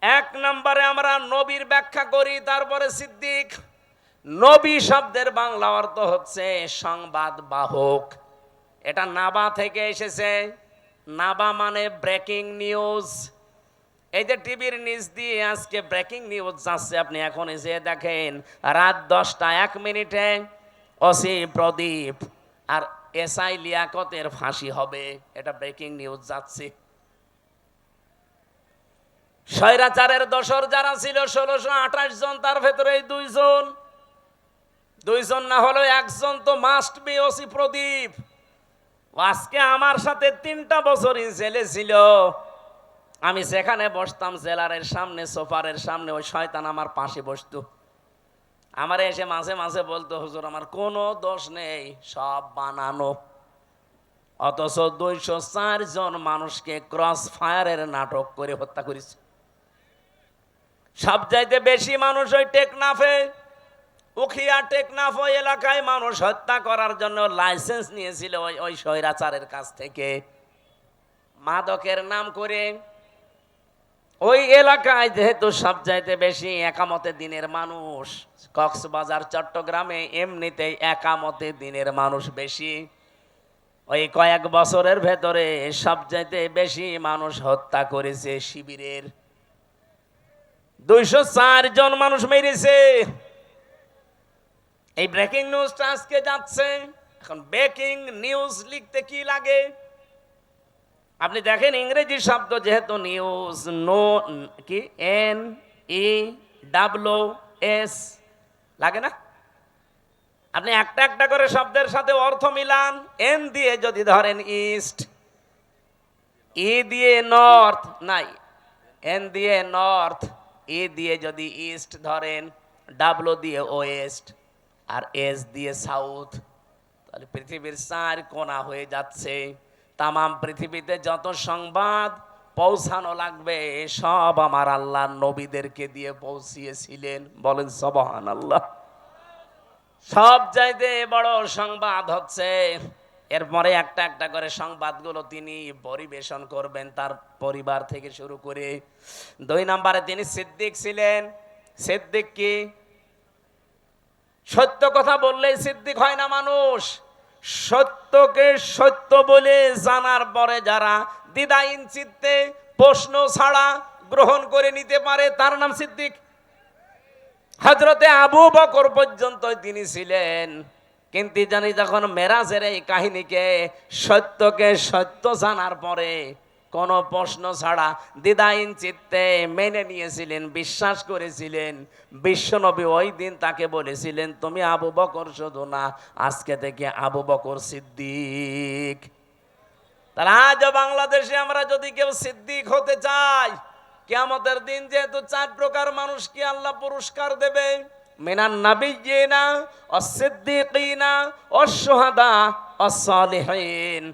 1 নম্বরে আমরা নবীর ব্যাখ্যা করি, তারপরে সিদ্দিক। নবী শব্দের বাংলা অর্থ হচ্ছে সংবাদ বাহক। এটা নাবা থেকে এসেছে। নাবা মানে ব্রেকিং নিউজ। এই যে টিভির নিউজ দিয়ে আজকে ব্রেকিং নিউজ যাচ্ছে, আপনি এখন এসে দেখেন রাত 10টা 1 মিনিটে ওসি প্রদীপ আর এসআই লিয়াকতের ফাঁসি হবে, এটা ব্রেকিং নিউজ যাচ্ছে। স্বৈরাচারের দোসর যারা ছিল 1628 জন, তার ভেতরে 2 জন না হলেও 1 জন তো মাস্ট বি ওসি প্রদীপ। আজকে আমার সাথে 3টা বছরই জেলে ছিল। আমি সেখানে বসতাম জেলারের সামনে, সোফারের সামনে, ওই শয়তান আমার পাশে বসতো। আমার এসে মাঝে মাঝে বলতো, হুজুর আমার কোনো দোষ নেই, সব বানানো। অথচ 204 জন মানুষকে ক্রস ফায়ারের নাটক করে হত্যা করেছে। সবচাইতে বেশি মানুষ ওই টেকনাফে, উখিয়া টেকনাফ ওই এলাকায় মানুষ হত্যা করার জন্য লাইসেন্স নিয়েছিল ওই স্বৈরাচারের কাছ থেকে, মাদকের নাম করে। ওই এলাকায় যেহেতু সবচাইতে বেশি একামতে দিনের মানুষ, কক্সবাজার চট্টগ্রামে এমনিতেই একামতে দিনের মানুষ বেশি। ওই কয়েক বছরের ভেতরে সবচাইতে বেশি মানুষ হত্যা করেছে শিবিরের। 204 জন মানুষ মেরেছে। এই ব্রেকিং নিউজটা আজকে যাচ্ছে। এখন ব্রেকিং নিউজ লিখতে কি লাগে? আপনি দেখেন ইংরেজি শব্দ যেহেতু নিউজ, নো কি NEWS লাগে না? আপনি একটা একটা করে শব্দের সাথে অর্থ মিলান। এন দিয়ে যদি ধরেন ইস্ট, ই দিয়ে নর্থ, নাই এন দিয়ে নর্থ, ই দিয়ে যদি ইস্ট ধরেন, ডাব্লু দিয়ে ওয়েস্ট আর এস দিয়ে সাউথ, তাহলে পৃথিবীর 4 কোণা হয়ে যাচ্ছে। তামাম পৃথিবীতে যত সংবাদ পৌঁছানো লাগবে সব আমার আল্লাহ নবীদেরকে দিয়ে পৌঁছিয়েছিলেন। বলেন সুবহানাল্লাহ। সব চাইতে বড় সংবাদ হচ্ছে, এরপরে একটা একটা করে সংবাদগুলো তিনি পরিবেশন করবেন তার পরিবার থেকে শুরু করে। 2 নম্বরে তিনি সিদ্দিক ছিলেন। সিদ্দিক কি? সত্য কথা বললেই সিদ্দিক হয় না মানুষ। সত্যকে সত্য বলে জানার পরে যারা দ্বিধাহীন চিত্তে প্রশ্ন ছাড়া গ্রহণ করে নিতে পারে তার নাম সিদ্দিক। হযরতে আবু বকর পর্যন্ত তিনি ছিলেন কিন্তু জানি যখন মেরাজের এই কাহিনীকে সত্যকে সত্য জানার পরে কোনো প্রশ্ন ছাড়া দ্বিধাহীন চিত্তে মেনে নিয়েছিলেন, বিশ্বাস করেছিলেন। বিশ্বনবী ওই দিন তাকে বলেছিলেন, তুমি আবু বকর শুধু না, আজকে থেকে আবু বকর সিদ্দিক। তাহলে আজ বাংলাদেশে আমরা যদি কেউ সিদ্দিক হতে চাই, কিয়ামতের দিন যেহেতু 4 প্রকার মানুষকে আল্লাহ পুরস্কার দেবে, মিনান নাবিয়্যিনা ওয়াস-সিদ্দিকিনা ওয়াশ-শুহাদা ওয়াস-সালিহিন,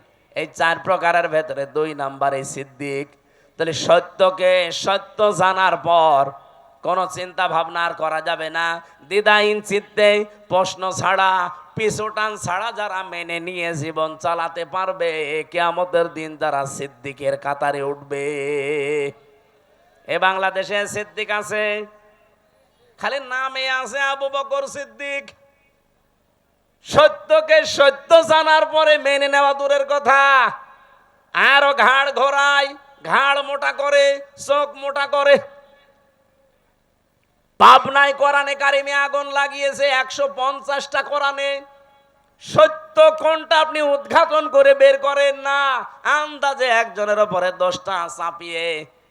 এই 4 প্রকারের ভেতরে 2 নম্বরে সিদ্দিক। তাহলে সত্যকে সত্য জানার পর কোনো চিন্তা ভাবনা আর করা যাবে না, দ্বিধাহীন চিত্তে প্রশ্ন ছাড়া পিছুটান ছাড়া যারা মেনে নিয়ে জীবন চালাতে পারবে, কিয়ামতের দিন যারা সিদ্দিকের কাতারে উঠবে। এ বাংলাদেশে সিদ্দিক আছে, খালি নামে আছে আবু বকর সিদ্দিক। সত্যকে সত্য জানার পরে মেনে নেওয়া দূরের কথা, আরো ঘাড় ঘোরায়, ঘাড় মোটা করে, চোখ মোটা করে। পাবনায় কোরআনে কারিমে আগুন লাগিয়েছে 150টা কোরআনে। সত্য কোনটা আপনি উদ্ঘাটন করে বের করেন না, আন্দাজে একজনের উপরে 10টা চাপিয়ে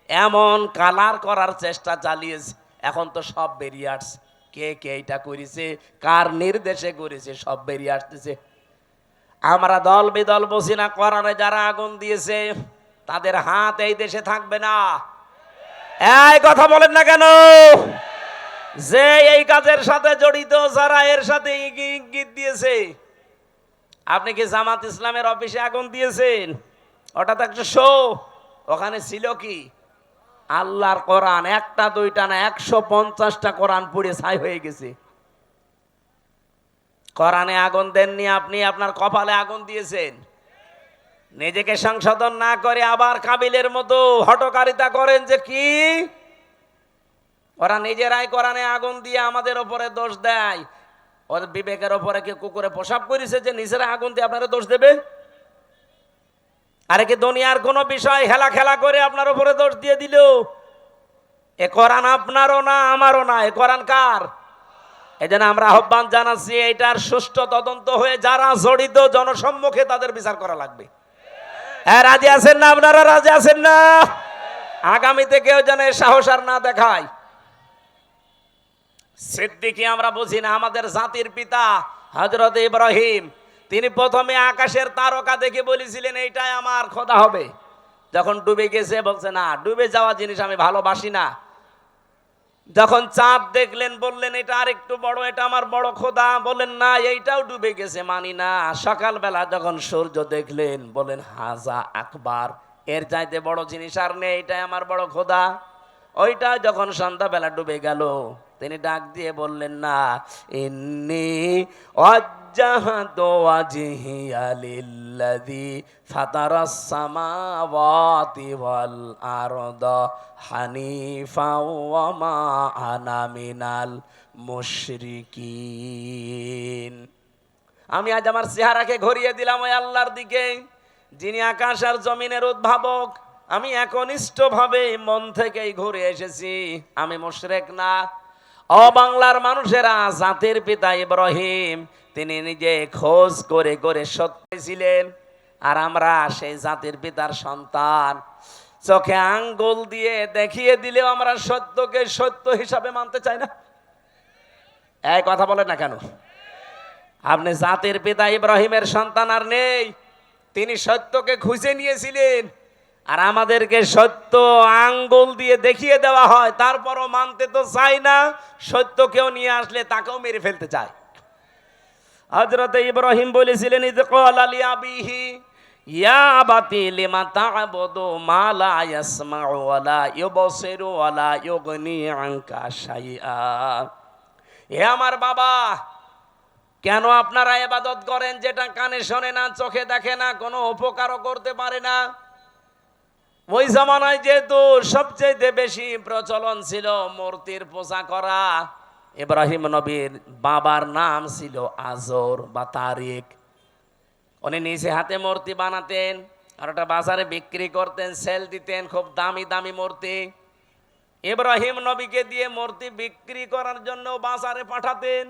এমন কালার করার চেষ্টা চালিয়েছে। এখন তো সব বেরিয়ে আসছে, কে কে এটা করেছে, কার নির্দেশে করেছে, সব বেরিয়ে আসতেছে। আমরা দল বিদল বসি না, কোরআনে যারা আগুন দিয়েছে তাদের হাত এই দেশে থাকবে না। এই কথা বলেন না কেন? যে এই কাজের সাথে জড়িত, যারা এর সাথে ইঙ্গিত দিয়েছে। আপনি কি জামাত ইসলামের অফিসে আগুন দিয়েছেন? ওটা তো একটা শো। ওখানে ছিল কি? আল্লাহর কোরআন, একটা দুইটা না, 150টা কোরআন পুড়ে ছাই হয়ে গেছে। কোরআনে আগুন দেননি আপনি, আপনার কপালে আগুন দিয়েছেন। নিজেকে সংশোধন না করে আবার কাবিলের মতো হটকারিতা করেন যে কি ওরা নিজেরাই কোরআনে আগুন দিয়ে আমাদের ওপরে দোষ দেয়। ওদের বিবেকের ওপরে কি কুকুরে প্রসাব করেছে যে নিজেরা আগুন দিয়ে আপনারা দোষ দেবে? আরে কি দুনিয়ার কোনো বিষয় হেলা খেলা করে আপনার উপরে দোষ দিয়ে দিল? এ কোরআন আপনারও না, আমারও না, এ কোরআন কার? এজন্য আমরা আহ্বান জানাচ্ছি, এটার সুষ্ঠু তদন্ত হয়ে যারা জড়িত জনসম্মুখে তাদের বিচার করা লাগবে। হ্যাঁ, রাজি আছেন না? আপনারা রাজি আছেন না? আগামীতে কেউ যেন সাহস আর না দেখায়। সিদ্দিকী আমরা বুঝি না। আমাদের জাতির পিতা হযরত ইব্রাহিম, তিনি প্রথমে আকাশের তারকা দেখে বলেছিলেন এইটাই আমার খোদা হবে। যখন ডুবে গেছে বলছে না, ডুবে যাওয়া জিনিস আমি ভালোবাসি না। যখন চাঁদ দেখলেন বললেন এটা আরেকটু বড়, এটা আমার বড় খোদা। বলেন না, এইটাও ডুবে গেছে, মানি না। সকালবেলা যখন সূর্য দেখলেন বলেন হাজা আকবার, এর চাইতে বড় জিনিস আর নেই, এটাই আমার বড় খোদা। ওইটা যখন সন্ধ্যাবেলা ডুবে গেল, তিনি ডাক দিয়ে বললেন না, ইন্নী ওয়াজ্জাহতু ওয়াজহিয়া লিল্লাযী ফাতারাস সামাওয়াতি ওয়াল আরদা হানিফা ওয়া মা আনা মিনাল মুশরিকিন। আমি আজ আমার চেহারাকে ঘুরিয়ে দিলাম ওই আল্লাহর দিকে, যিনি আকাশ আর জমিনের উদ্ভাবক। আমি একনিষ্ঠভাবে মন থেকেই ঘুরে এসেছি, আমি মুশরিক না। ও বাংলার মানুষেরা, জাতির পিতা ইব্রাহিম তিনি নিজে খোঁজ করে করে সত্য ছিলেন, আর আমরা সেই জাতির পিতার সন্তান। চোখে আঙ্গুল দিয়ে দেখিয়ে দিলেও আমরা সত্যকে সত্য হিসাবে মানতে চাই না। এই কথা বলেন না কেন? আপনি জাতির পিতা ইব্রাহিমের সন্তান আর নেই, তিনি সত্যকে খুঁজে নিয়েছিলেন, আর আমাদেরকে সত্য আঙ্গুল দিয়ে দেখিয়ে দেওয়া হয়, তারপরও মানতে তো চাই না। সত্য কেউ নিয়ে আসলে তাকেও মেরে ফেলতে চায়। হযরত ইব্রাহিম বলেছিলেন, ইয ক্বালা লিআবিহি ইয়া আবাতি লিমা তা'বুদু মা লা ইয়াসমা'ু ওয়া লা ইউবসিরু ওয়া লা ইউগনি আনকা শাইআ। হে আমার বাবা, কেন আপনারা ইবাদত করেন যেটা কানে শোনে না, চোখে দেখে না, কোনো উপকারও করতে পারে না? ওই জামানায় যেহেতু সবচেয়ে বেশি প্রচলন ছিল মূর্তির পূজা করা। ইব্রাহিম নবীর বাবার নাম ছিল আজর বা তারিক। উনি নিজে হাতে মূর্তি বানাতেন আর ওটা বাজারে বিক্রি করতেন, সেল দিতেন, খুব দামি দামি মূর্তি। ইব্রাহিম নবীকে দিয়ে মূর্তি বিক্রি করার জন্য বাজারে পাঠাতেন।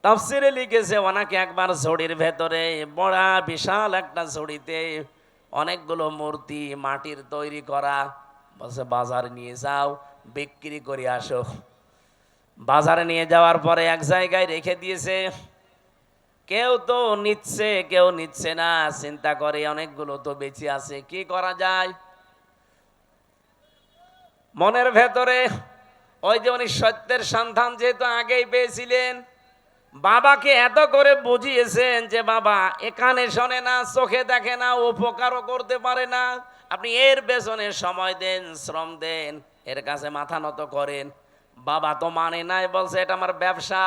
তাফসিরে লিখেছে ওনাকে একবার ঝুড়ির ভেতরে বড় বিশাল একটা ঝুড়িতে অনেকগুলো মূর্তি মাটির তৈরি করা, বলছে বাজারে নিয়ে যাও বিক্রি করে আসো। বাজারে নিয়ে যাওয়ার পরে এক জায়গায় রেখে দিয়েছে। কেউ তো নিচ্ছে কেউ নিচ্ছে না, চিন্তা করে অনেকগুলো তো বেঁচে আছে, কি করা যায়। মনের ভেতরে ওই যে উনি সত্যের সন্ধান যেহেতু আগেই পেয়েছিলেন, বাবাকে এত করে বুঝিয়েছেন যে বাবা এখানে শোনে না, চোখে দেখে না, উপকারও করতে পারে না, আপনি এর পেছনে সময় দেন, শ্রম দেন, এর কাছে মাথা নত করেন। বাবা তো মানে নাই, বলছে এটা আমার ব্যবসা,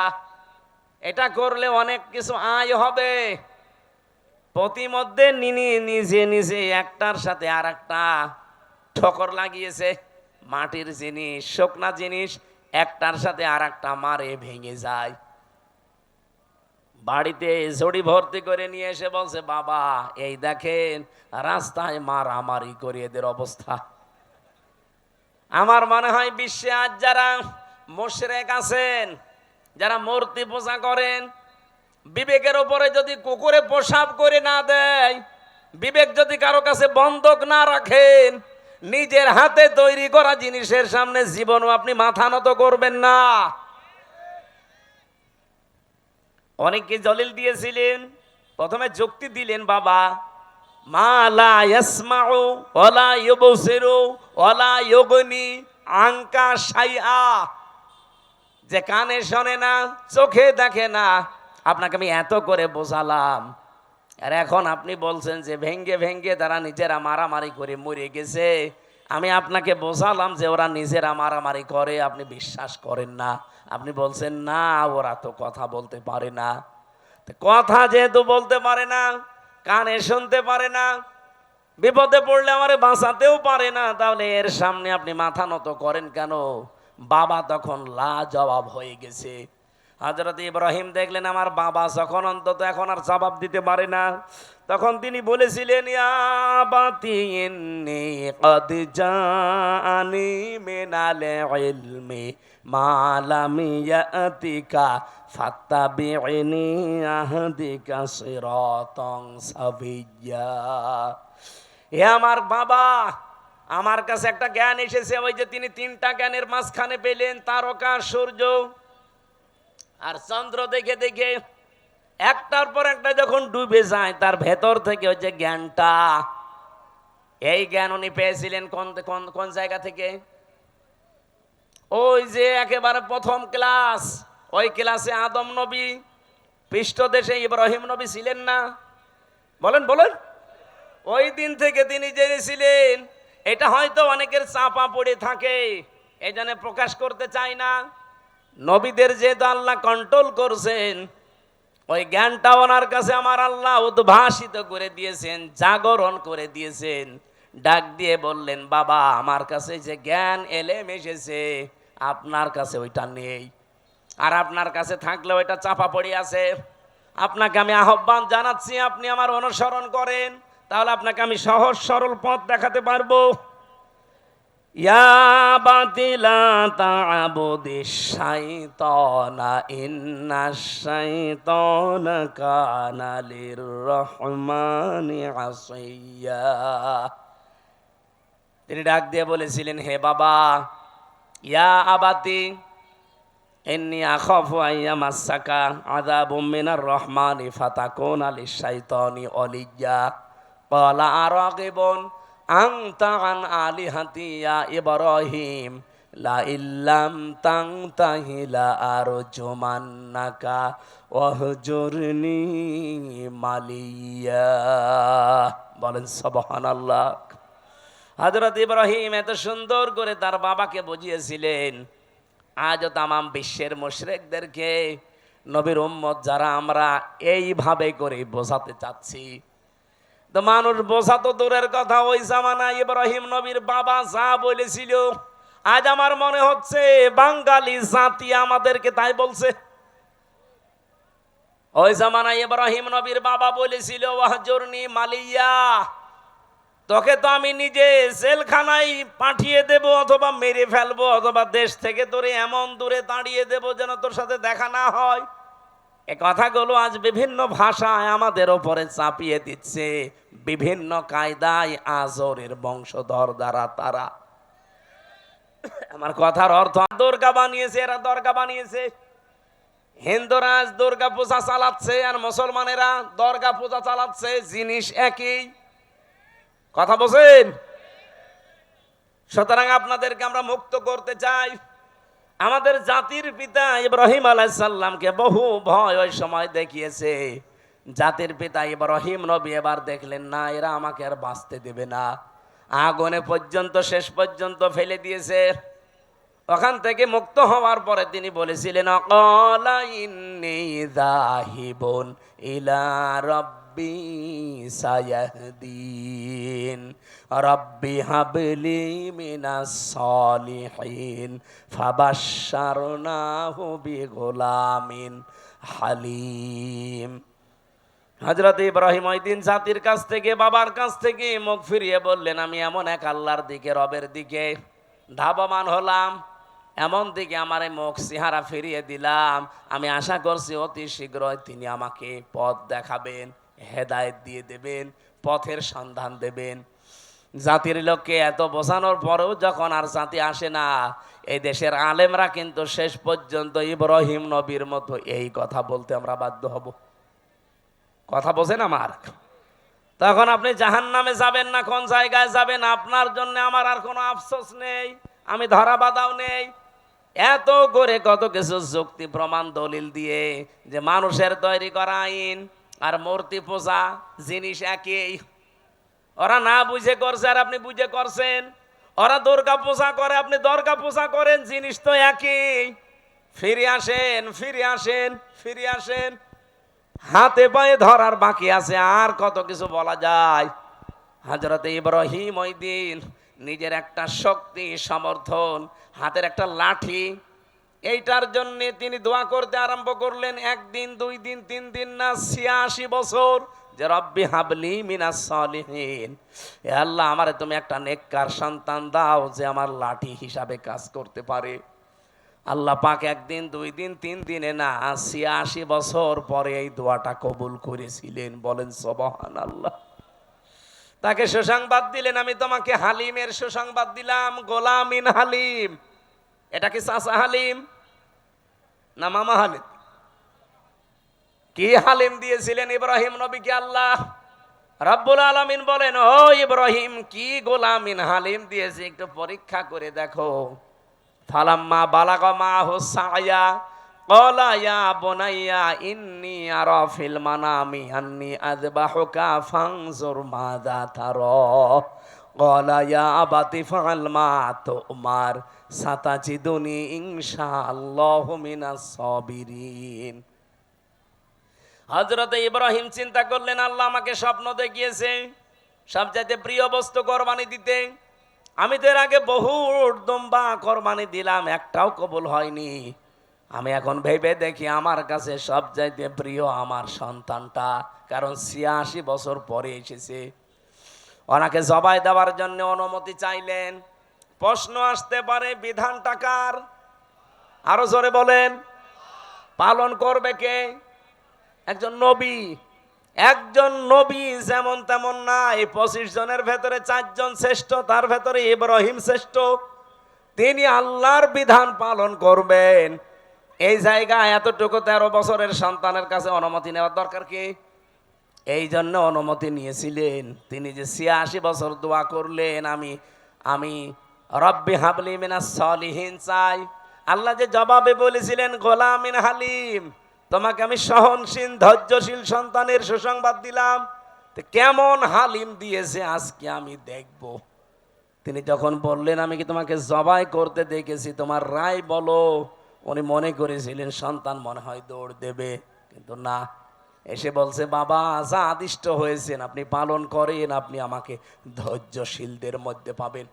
এটা করলে অনেক কিছু আয় হবে। প্রতিমধ্যে নিজে নিজে একটার সাথে আর একটা ঠোকর লাগিয়েছে। মাটির জিনিস, শুকনা জিনিস একটার সাথে আর একটা মারে ভেঙে যায়। বাড়িতে ঝুড়ি ভর্তি করে নিয়ে এসে বলছে বাবা এই দেখেন রাস্তায় মারামারি করে এদের অবস্থা। আমার মনে হয় বিশ্বে আজ যারা মুশরিক আছেন, যারা মূর্তি পূজা করেন, বিবেকের উপরে যদি কুকুরে পেশাব করে না দেয়, বিবেক যদি কারো কাছে বন্ধক না রাখেন, নিজের হাতে তৈরি করা জিনিসের সামনে জীবনও আপনি মাথা নত করবেন না। অনেকে দলিল দিয়েছিলেন, প্রথমে যুক্তি দিলেন বাবা মা লা ইয়াসমাউ ওয়ালা ইউবসিরু ওয়ালা ইউগনি আনকা শাইআ, যে কানে শোনে না চোখে দেখে না, আপনাকে আমি এত করে বোঝালাম, আর এখন আপনি বলছেন যে ভেঙ্গে ভেঙ্গে তারা নিজেরা মারামারি করে মরে গেছে। আমি আপনাকে বোঝালাম যে ওরা নিজেরা মারামারি করে, আপনি বিশ্বাস করেন না। আপনি বলছেন না ওরা তো কথা বলতে পারে না। কথা যেহেতু বলতে পারে না, কানে শুনতে পারে না, বিপদে পড়লে আমারে বাঁচাতেও পারে না, তাহলে এর সামনে আপনি মাথা নত করেন কেন? বাবা তখন লাজবাব হয়ে গেছে। হযরত ইব্রাহিম দেখলেন আমার বাবা যখন অন্তত এখন আর জবাব দিতে পারে না, তখন তিনি বলেছিলেন ইয়া আবাতি ইন্নী ক্বাদ জাআনি মিনাল ইলমি মা লাম ইয়াতিকা ফাত্তাবি'নি আহদিকা সিরাতান সাবিয়্যা। হে আমার বাবা, আমার কাছে একটা জ্ঞান এসেছে, ওই যে তিনি তিনটা জ্ঞানের মাঝখানে পেলেন তারকা, সূর্য আর চন্দ্র, দেখে দেখে একটার পর একটা যখন ডুবে যায় তার ভেতর থেকে ওই যে জ্ঞানটা, এই জ্ঞান উনি পেয়েছিলেন কোন কোন কোন জায়গা থেকে? ওই যে একেবারে প্রথম ক্লাস, ওই ক্লাসে আদম নবী, পৃষ্ঠদেশে ইব্রাহিম নবী ছিলেন না? বলেন বলেন। ওই দিন থেকে তিনি জেনেছিলেন। এটা হয়তো অনেকের চাপা পড়ে থাকে, এই জন্য প্রকাশ করতে চায় না। নবীদের যেহেতু আল্লাহ কন্ট্রোল করছেন, ওই জ্ঞানটা ওনার কাছে আমার আল্লাহ উদ্ভাসিত করে দিয়েছেন, জাগরণ করে দিয়েছেন। ডাক দিয়ে বললেন বাবা আমার কাছে যে জ্ঞান এলেম এসেছে, আপনার কাছে ওইটা নেই, আর আপনার কাছে থাকলে ওইটা চাপা পড়ে আছে। আপনাকে আমি আহ্বান জানাচ্ছি, আপনি আমার অনুসরণ করেন, তাহলে আপনাকে আমি সহজ সরল পথ দেখাতে পারবো। ইয়া বাতিলা তা'বুদিশ শাইতানা ইন্নাশ শাইতানা কানা লির-রহমানি আসিয়্যা। তিনি ডাক দিয়ে বলেছিলেন হে বাবা, ইয়া আবাতি ইন্নী আখাফু আইয়ামাসসাকা আযাবুম মিনার রহমানি ফাতাকুনা লিশ-শাইতানি ওয়ালিয়্যা। ক্বালা আরাগিবুন আনতা আন আলিহাতি ইয়া ইব্রাহিম লা ইল্লাম তানতাহি লা আরজুমান্নাকা ওয়াহজুরনি মালিয়া। বলেন সুবহানাল্লাহ। হযরত ইব্রাহিম এত সুন্দর করে তার বাবাকে বুঝিয়েছিলেন। আজও তামাম বিশ্বের মুশরিকদেরকে, নবীর উম্মত যারা আমরা এইভাবে করে বোঝাতে চাচ্ছি, তো মানুষ বোঝা তো দূরের কথা, ওই জামানায় ইব্রাহিম নবীর বাবা যা বলেছিল, আজ আমার মনে হচ্ছে বাঙালি জাতি আমাদেরকে তাই বলছে। ওই জামানায় ইব্রাহিম নবীর বাবা বলেছিল ওয়াহজুরনি মালিয়া, তোকে তো আমি নিজে জেলখানায় পাঠিয়ে দেব, অথবা মেরে ফেলবো, অথবা দেশ থেকে তোরে এমন দূরে তাড়িয়ে দেব যেন তোর সাথে দেখা না হয়। এ কথাগুলো আজ বিভিন্ন ভাষায় আমাদের ওপরে চাপিয়ে দিচ্ছে, বিভিন্ন কায়দায় আজরের বংশধর দ্বারা তারা। আমার কথার অর্থ, দুর্গা বানিয়েছে, এরা দরগা বানিয়েছে। হিন্দুরা আজ দুর্গা পূজা চালাচ্ছে আর মুসলমানেরা দরগা পূজা চালাচ্ছে, জিনিস একই। কথা বলছেন? সুতরাং আপনাদেরকে আমরা মুক্ত করতে চাই। আমাদের জাতির পিতা ইব্রাহিম আলাইহিস সালামকে বহু ভয় ওই সময় দেখিয়েছে। জাতির পিতা ইব্রাহিম নবী এবার দেখলেন না, এরা আমাকে আর বাঁচতে দেবে না, আগুনে পর্যন্ত শেষ পর্যন্ত ফেলে দিয়েছে। ওখান থেকে মুক্ত হওয়ার পরে তিনি বলেছিলেন, অকালা ইন্নী যাহিবুন ইলা রাব্বি সায়াহদিন রাব্বি হাবলি মিনাস সালিহিন ফাবাশশারনাহু বিগুলামিন হালিম। হযরত ইব্রাহিম ওই দিন জাতির কাছ থেকে, বাবার কাছ থেকে মুখ ফিরিয়ে বললেন, আমি এমন এক আল্লাহর দিকে, রবের দিকে ধাবমান হলাম, এমন দিকে আমার এই মুখ চেহারা ফিরিয়ে দিলাম, আমি আশা করছি অতি শীঘ্রই তিনি আমাকে পথ দেখাবেন, হেদায়েত দিয়ে দেবেন, পথের সন্ধান দেবেন। জাতির লোককে এত বোঝানোর পরেও যখন আর জাতি আসে না, এই দেশের আলেমরা কিন্তু শেষ পর্যন্ত ইব্রাহিম নবীর মতো এই কথা বলতে আমরা বাধ্য হব। কথা বোঝেন আমার? তখন আপনি জাহান্নামে যাবেন না, কোন জায়গায় যাবেন, আপনার জন্য আমার আর কোনো আফসোস নেই, আমি ধরা বাঁধাও নেই। এত করে কত কিছু যুক্তি প্রমাণ দলিল দিয়ে যে মানুষের তৈরি করা আইন আর মূর্তি পূজা জিনিস একই। ওরা না বুঝে করছে আর আপনি বুঝে করছেন, ওরা দুর্গা পূজা করে, আপনি দুর্গা পূজা করেন, জিনিস তো একই। ফিরে আসেন, ফিরে আসেন, ফিরে আসেন। হাতে পায়ে ধরার বাকি আছে, আর কত কিছু বলা যায়। হযরত ইব্রাহিম ওই দিন নিজের একটা শক্তি, সমর্থন, হাতের একটা লাঠি, এইটার জন্য তিনি দোয়া করতে আরম্ভ করলেন। একদিন, 2 দিন, 3 দিন না, 86 বছর, যে রব্বি হাবলি মিনাস সালিহিন, হে আল্লাহ আমারে তুমি একটা নেককার সন্তান দাও যে আমার লাঠি হিসাবে কাজ করতে পারে। আল্লাহ পাক 1 দিন, 2 দিন, 3 দিনে না, 86 বছর পরে এই দোয়াটা কবুল করেছিলেন। বলেন সুবহানাল্লাহ। তাকে সুসংবাদ দিলেন, আমি তোমাকে হালিমের সুসংবাদ দিলাম, গোলামিন হালিম। এটা কি চাচা হালিম না মামা হালিম? কি হালিম দিয়েছিলেন ইব্রাহিম নবীকে আল্লাহ রাব্বুল আলামিন? বলেন, ও ইব্রাহিম, কি গোলামিন হালিম দিয়েছে, একটু পরীক্ষা করে দেখো। ফালাম্মা বালাগা মাহু সায়া ক্বালা ইয়া বুনাইয়া ইন্নী আরা ফিল মানামি আন্নী আযবাহুকা ফানজুর মাযা তারা ক্বালা ইয়া আবাতি ফাআল মা তুমার সাতাজিদুনি ইনশাআল্লাহু মিনাস সাবিরিন। হযরত ইব্রাহিম চিন্তা করলেন, আল্লাহ আমাকে স্বপ্ন দেখিয়েছে সবচাইতে প্রিয় বস্তু কোরবানি দিতে। আমি তো এর আগে বহু দুম্বা কোরবানি দিলাম, একটাও কবুল হয়নি। আমি এখন ভেবে দেখি আমার কাছে সবচাইতে প্রিয় আমার সন্তানটা, কারণ 86 বছর পরে এসেছে। ওনাকে জবাই দেওয়ার জন্য অনুমতি চাইলেন। প্রশ্ন আসতে পারে, বিধানটা কার? আরো জোরে বলেন। পালন করবে কে? একজন নবী। একজন নবী যেমন তেমন না, এই 25 জনের ভেতরে 4 জন শ্রেষ্ঠ, তার ভেতরে ইব্রাহিম শ্রেষ্ঠ। তিনি আল্লাহর বিধান পালন করবেন, এই জায়গায় এতটুকু 13 বছরের সন্তানের কাছে অনুমতি নেওয়ার দরকার কি? এই জন্য অনুমতি নিয়েছিলেন। তিনি যে 86 বছর দোয়া করলেন, আমি রব্বি হাবলি মিনাস সালিহিন চাই, আল্লাহ যে জবাবে বলেছিলেন গোলামিন হালিম, তোমাকে আমি সহনশীল, ধৈর্যশীল সন্তানের সুসংবাদ দিলাম। তো কেমন হালিম দিয়েছে আজকে আমি দেখব। তিনি যখন বললেন, আমি কি তোমাকে জবাই করতে দেখেছি, তোমার রায় বলো, উনি মনে করেছিলেন সন্তান মনে হয় দৌড় দেবে, কিন্তু না, এসে বলছে, বাবা যা আদিষ্ট হয়েছেন আপনি পালন করেন, আপনি আমাকে ধৈর্যশীলদের মধ্যে পাবেন।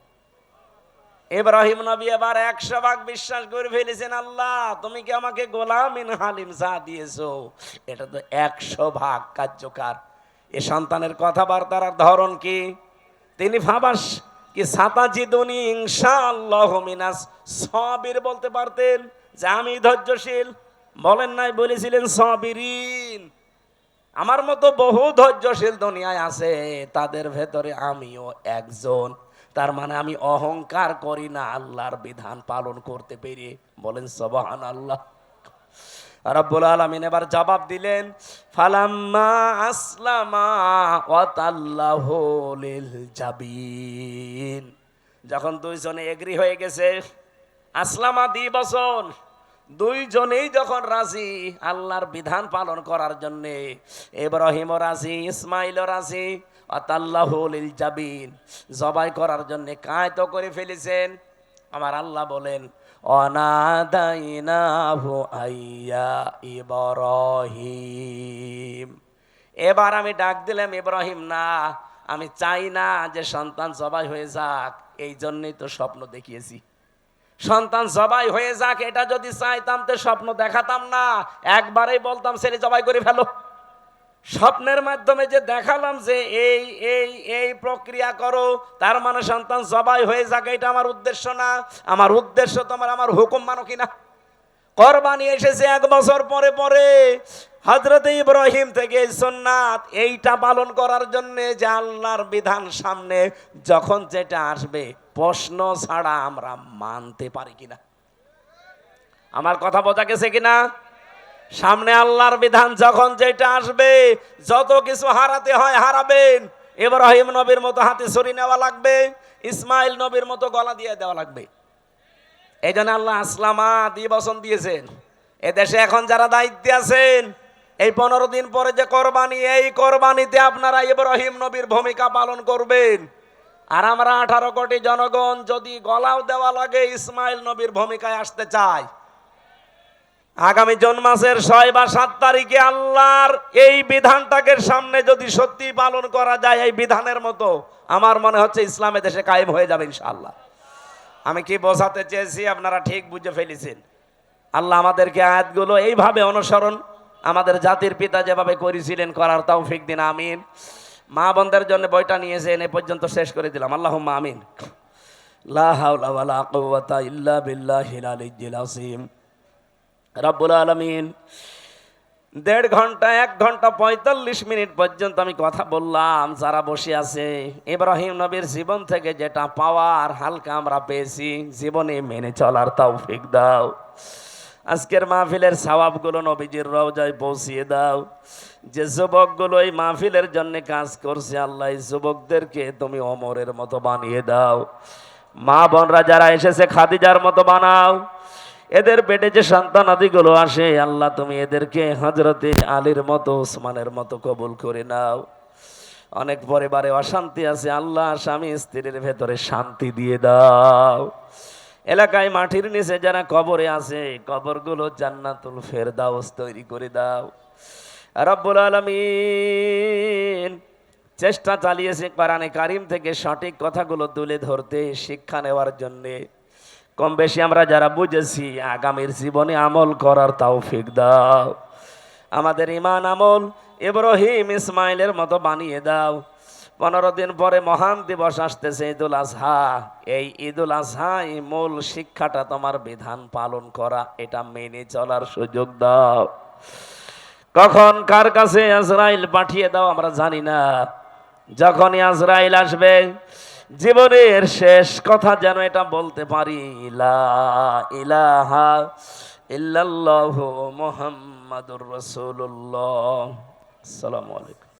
ইব্রাহিম নবী এবার 100 ভাগ বিশ্বাস করে ফেলেছেন, আল্লাহ তুমি কি আমাকে গোলামিন হালিম যা দিয়েছো, এটা তো 100 ভাগ কার্যকর। এ সন্তানের কথাবার্তার ধরন কি? তিনি ভাবাস কি সাতাজিদুনি ইনশাআল্লাহু মিনাস সাবির বলতে পারতেন, যে আমি ধৈর্যশীল, বলেন নাই, বলেছিলেন সাবিরিন। আমার মতো বহু ধৈর্যশীল দুনিয়ায় আছে, তাদের ভেতরে আমিও একজন। তার মানে আমি অহংকার করি না আল্লাহর বিধান পালন করতে পেরে। বলেন সুবহানাল্লাহ। রব্বুল আলামিন এবার জবাব দিলেন, ফালাম্মা আসলামা ওয়া তাল্লাহু লিল জাবিন। যখন দুইজনে এগ্রি হয়ে গেছে, আসলামা দ্বিবচন, দুইজনেই যখন রাজি আল্লাহর বিধান পালন করার জন্য, ইব্রাহিমও রাজি, ইসমাইলও রাজি, ওয়া তাল্লাহু লিল জাবিন, জবাই করার জন্য কায়ত করে ফেলেছেন। আমার আল্লাহ বলেন, অনাদাইনাহু আইয়া ইব্রাহিম। এবার আমি ডাক দিলাম ইব্রাহিম না, আমি চাই না যে সন্তান জবাই হয়ে যাক, এই জন্যই তো স্বপ্ন দেখিয়েছি। সন্তান জবাই হয়ে যাক এটা যদি চাইতাম তো স্বপ্ন দেখাতাম না, একবারেই বলতাম ছেলে জবাই করে ফেলো। স্বপ্নের মাধ্যমে যে দেখালাম যে এই এই এই প্রক্রিয়া করো, তার মানে সন্তান জবাই হয়ে যাক, এটা আমার উদ্দেশ্য না। আমার উদ্দেশ্য তোমার আমার হুকুম মানো কিনা। কোরবানি এসেছে 1 বছর পরে পরে, হযরতে ইব্রাহিম থেকে সুন্নাত এইটা পালন করার জন্য যে আল্লাহর বিধান সামনে যখন যেটা আসবে প্রশ্ন ছাড়া আমরা মানতে পারি কিনা। আমার কথা বোঝা গেছে কিনা? সামনে আল্লাহর বিধান যখন যেটা আসবে, যত কিছু হারাতে হয় হারাবেন। ইব্রাহিম নবীর মতো হাতে ছুরি নেওয়া লাগবে, ইসমাইল নবীর মতো গলা দিয়ে দেওয়া লাগবে। এই জন্য আল্লাহ আসলামা দ্বিবচন দিয়েছেন। এদেশে এখন যারা দায়িত্বে আছেন, এই 15 দিন পরে যে কোরবানি, এই কোরবানিতে আপনারা ইব্রাহিম নবীর ভূমিকা পালন করবেন। আর আমরা 18 কোটি জনগণ যদি গলাও দেওয়া লাগে ইসমাইল নবীর ভূমিকায় আসতে চাই। আগামী জুন মাসের 6 বা 7 তারিখে আল্লাহর এই বিধানটাকে সামনে যদি সত্যি পালন করা যায় এই বিধানের মতো, আমার মনে হচ্ছে ইসলামে দেশে কায়েম হয়ে যাবে ইনশাআল্লাহ। আমি কি বোঝাতে চেয়েছি আপনারা ঠিক বুঝে ফেলেছেন। আল্লাহ আমাদেরকে আয়াতগুলো এইভাবে অনুসরণ আমাদের জাতির পিতা যেভাবে করেছিলেন করার তৌফিক দিন, আমিন। মা বোনদের জন্য বইটা নিয়েছেন, এ পর্যন্ত শেষ করে দিলাম। আল্লাহুম্মা আমিন। লা হাওলা ওয়ালা কুওয়াতা ইল্লা বিল্লাহিল আলিয়্যিল আযীম। রব্বুল আলামিন 1.5 ঘন্টা 1 ঘন্টা 45 মিনিট পর্যন্ত আমি কথা বললাম। যারা বসে আছে, ইব্রাহিম নবীর জীবন থেকে যেটা পাওয়ার হালকা আমরা পেয়েছি, জীবনে মেনে চলার তৌফিক দাও। আজকের মাহফিলের সওয়াবগুলো নবীজির রওজায় পৌঁছিয়ে দাও। যে যুবকগুলো এই মাহফিলের জন্য কাজ করছে, আল্লাহ এই যুবকদেরকে তুমি ওমরের মতো বানিয়ে দাও। মা বোনরা যারা এসেছে খাদিজার মতো বানাও। এদের পেটে যে সন্তানাদিগুলো আসে, আল্লাহ তুমি এদেরকে হযরতে আলীর মতো, ওসমানের মতো কবুল করে নাও। অনেক পরিবারে অশান্তি আছে, আল্লাহ স্বামী স্ত্রীর ভেতরে শান্তি দিয়ে দাও। এলাকায় মাটির নিচে যারা কবরে আছে, কবরগুলো জান্নাতুল ফেরদাউস তৈরি করে দাও। রব্বুল আলামিন চেষ্টা চালিয়েছে কোরআনে কারিম থেকে সঠিক কথাগুলো তুলে ধরতে, শিক্ষা নেওয়ার জন্যে। কম বেশি আমরা যারা বুঝেছি, আগামীর জীবনে আমল করার তৌফিক দাও। আমাদের ঈমান আমল ইব্রাহিম ইসমাইলের মতো বানিয়ে দাও। 15 দিন পরে মহান দিবস আসতেছে ঈদুল আজহা। এই ঈদুল আজহায় মূল শিক্ষাটা তোমার বিধান পালন করা, এটা মেনে চলার সুযোগ দাও। কখন কার কাছে আজরাইল পাঠিয়ে দাও আমরা জানি না। যখনই আজরাইল আসবে, জীবনের শেষ কথা যেন এটা বলতে পারি, লা ইলাহা ইল্লাল্লাহু মুহাম্মাদুর রাসূলুল্লাহ। আসসালামু আলাইকুম।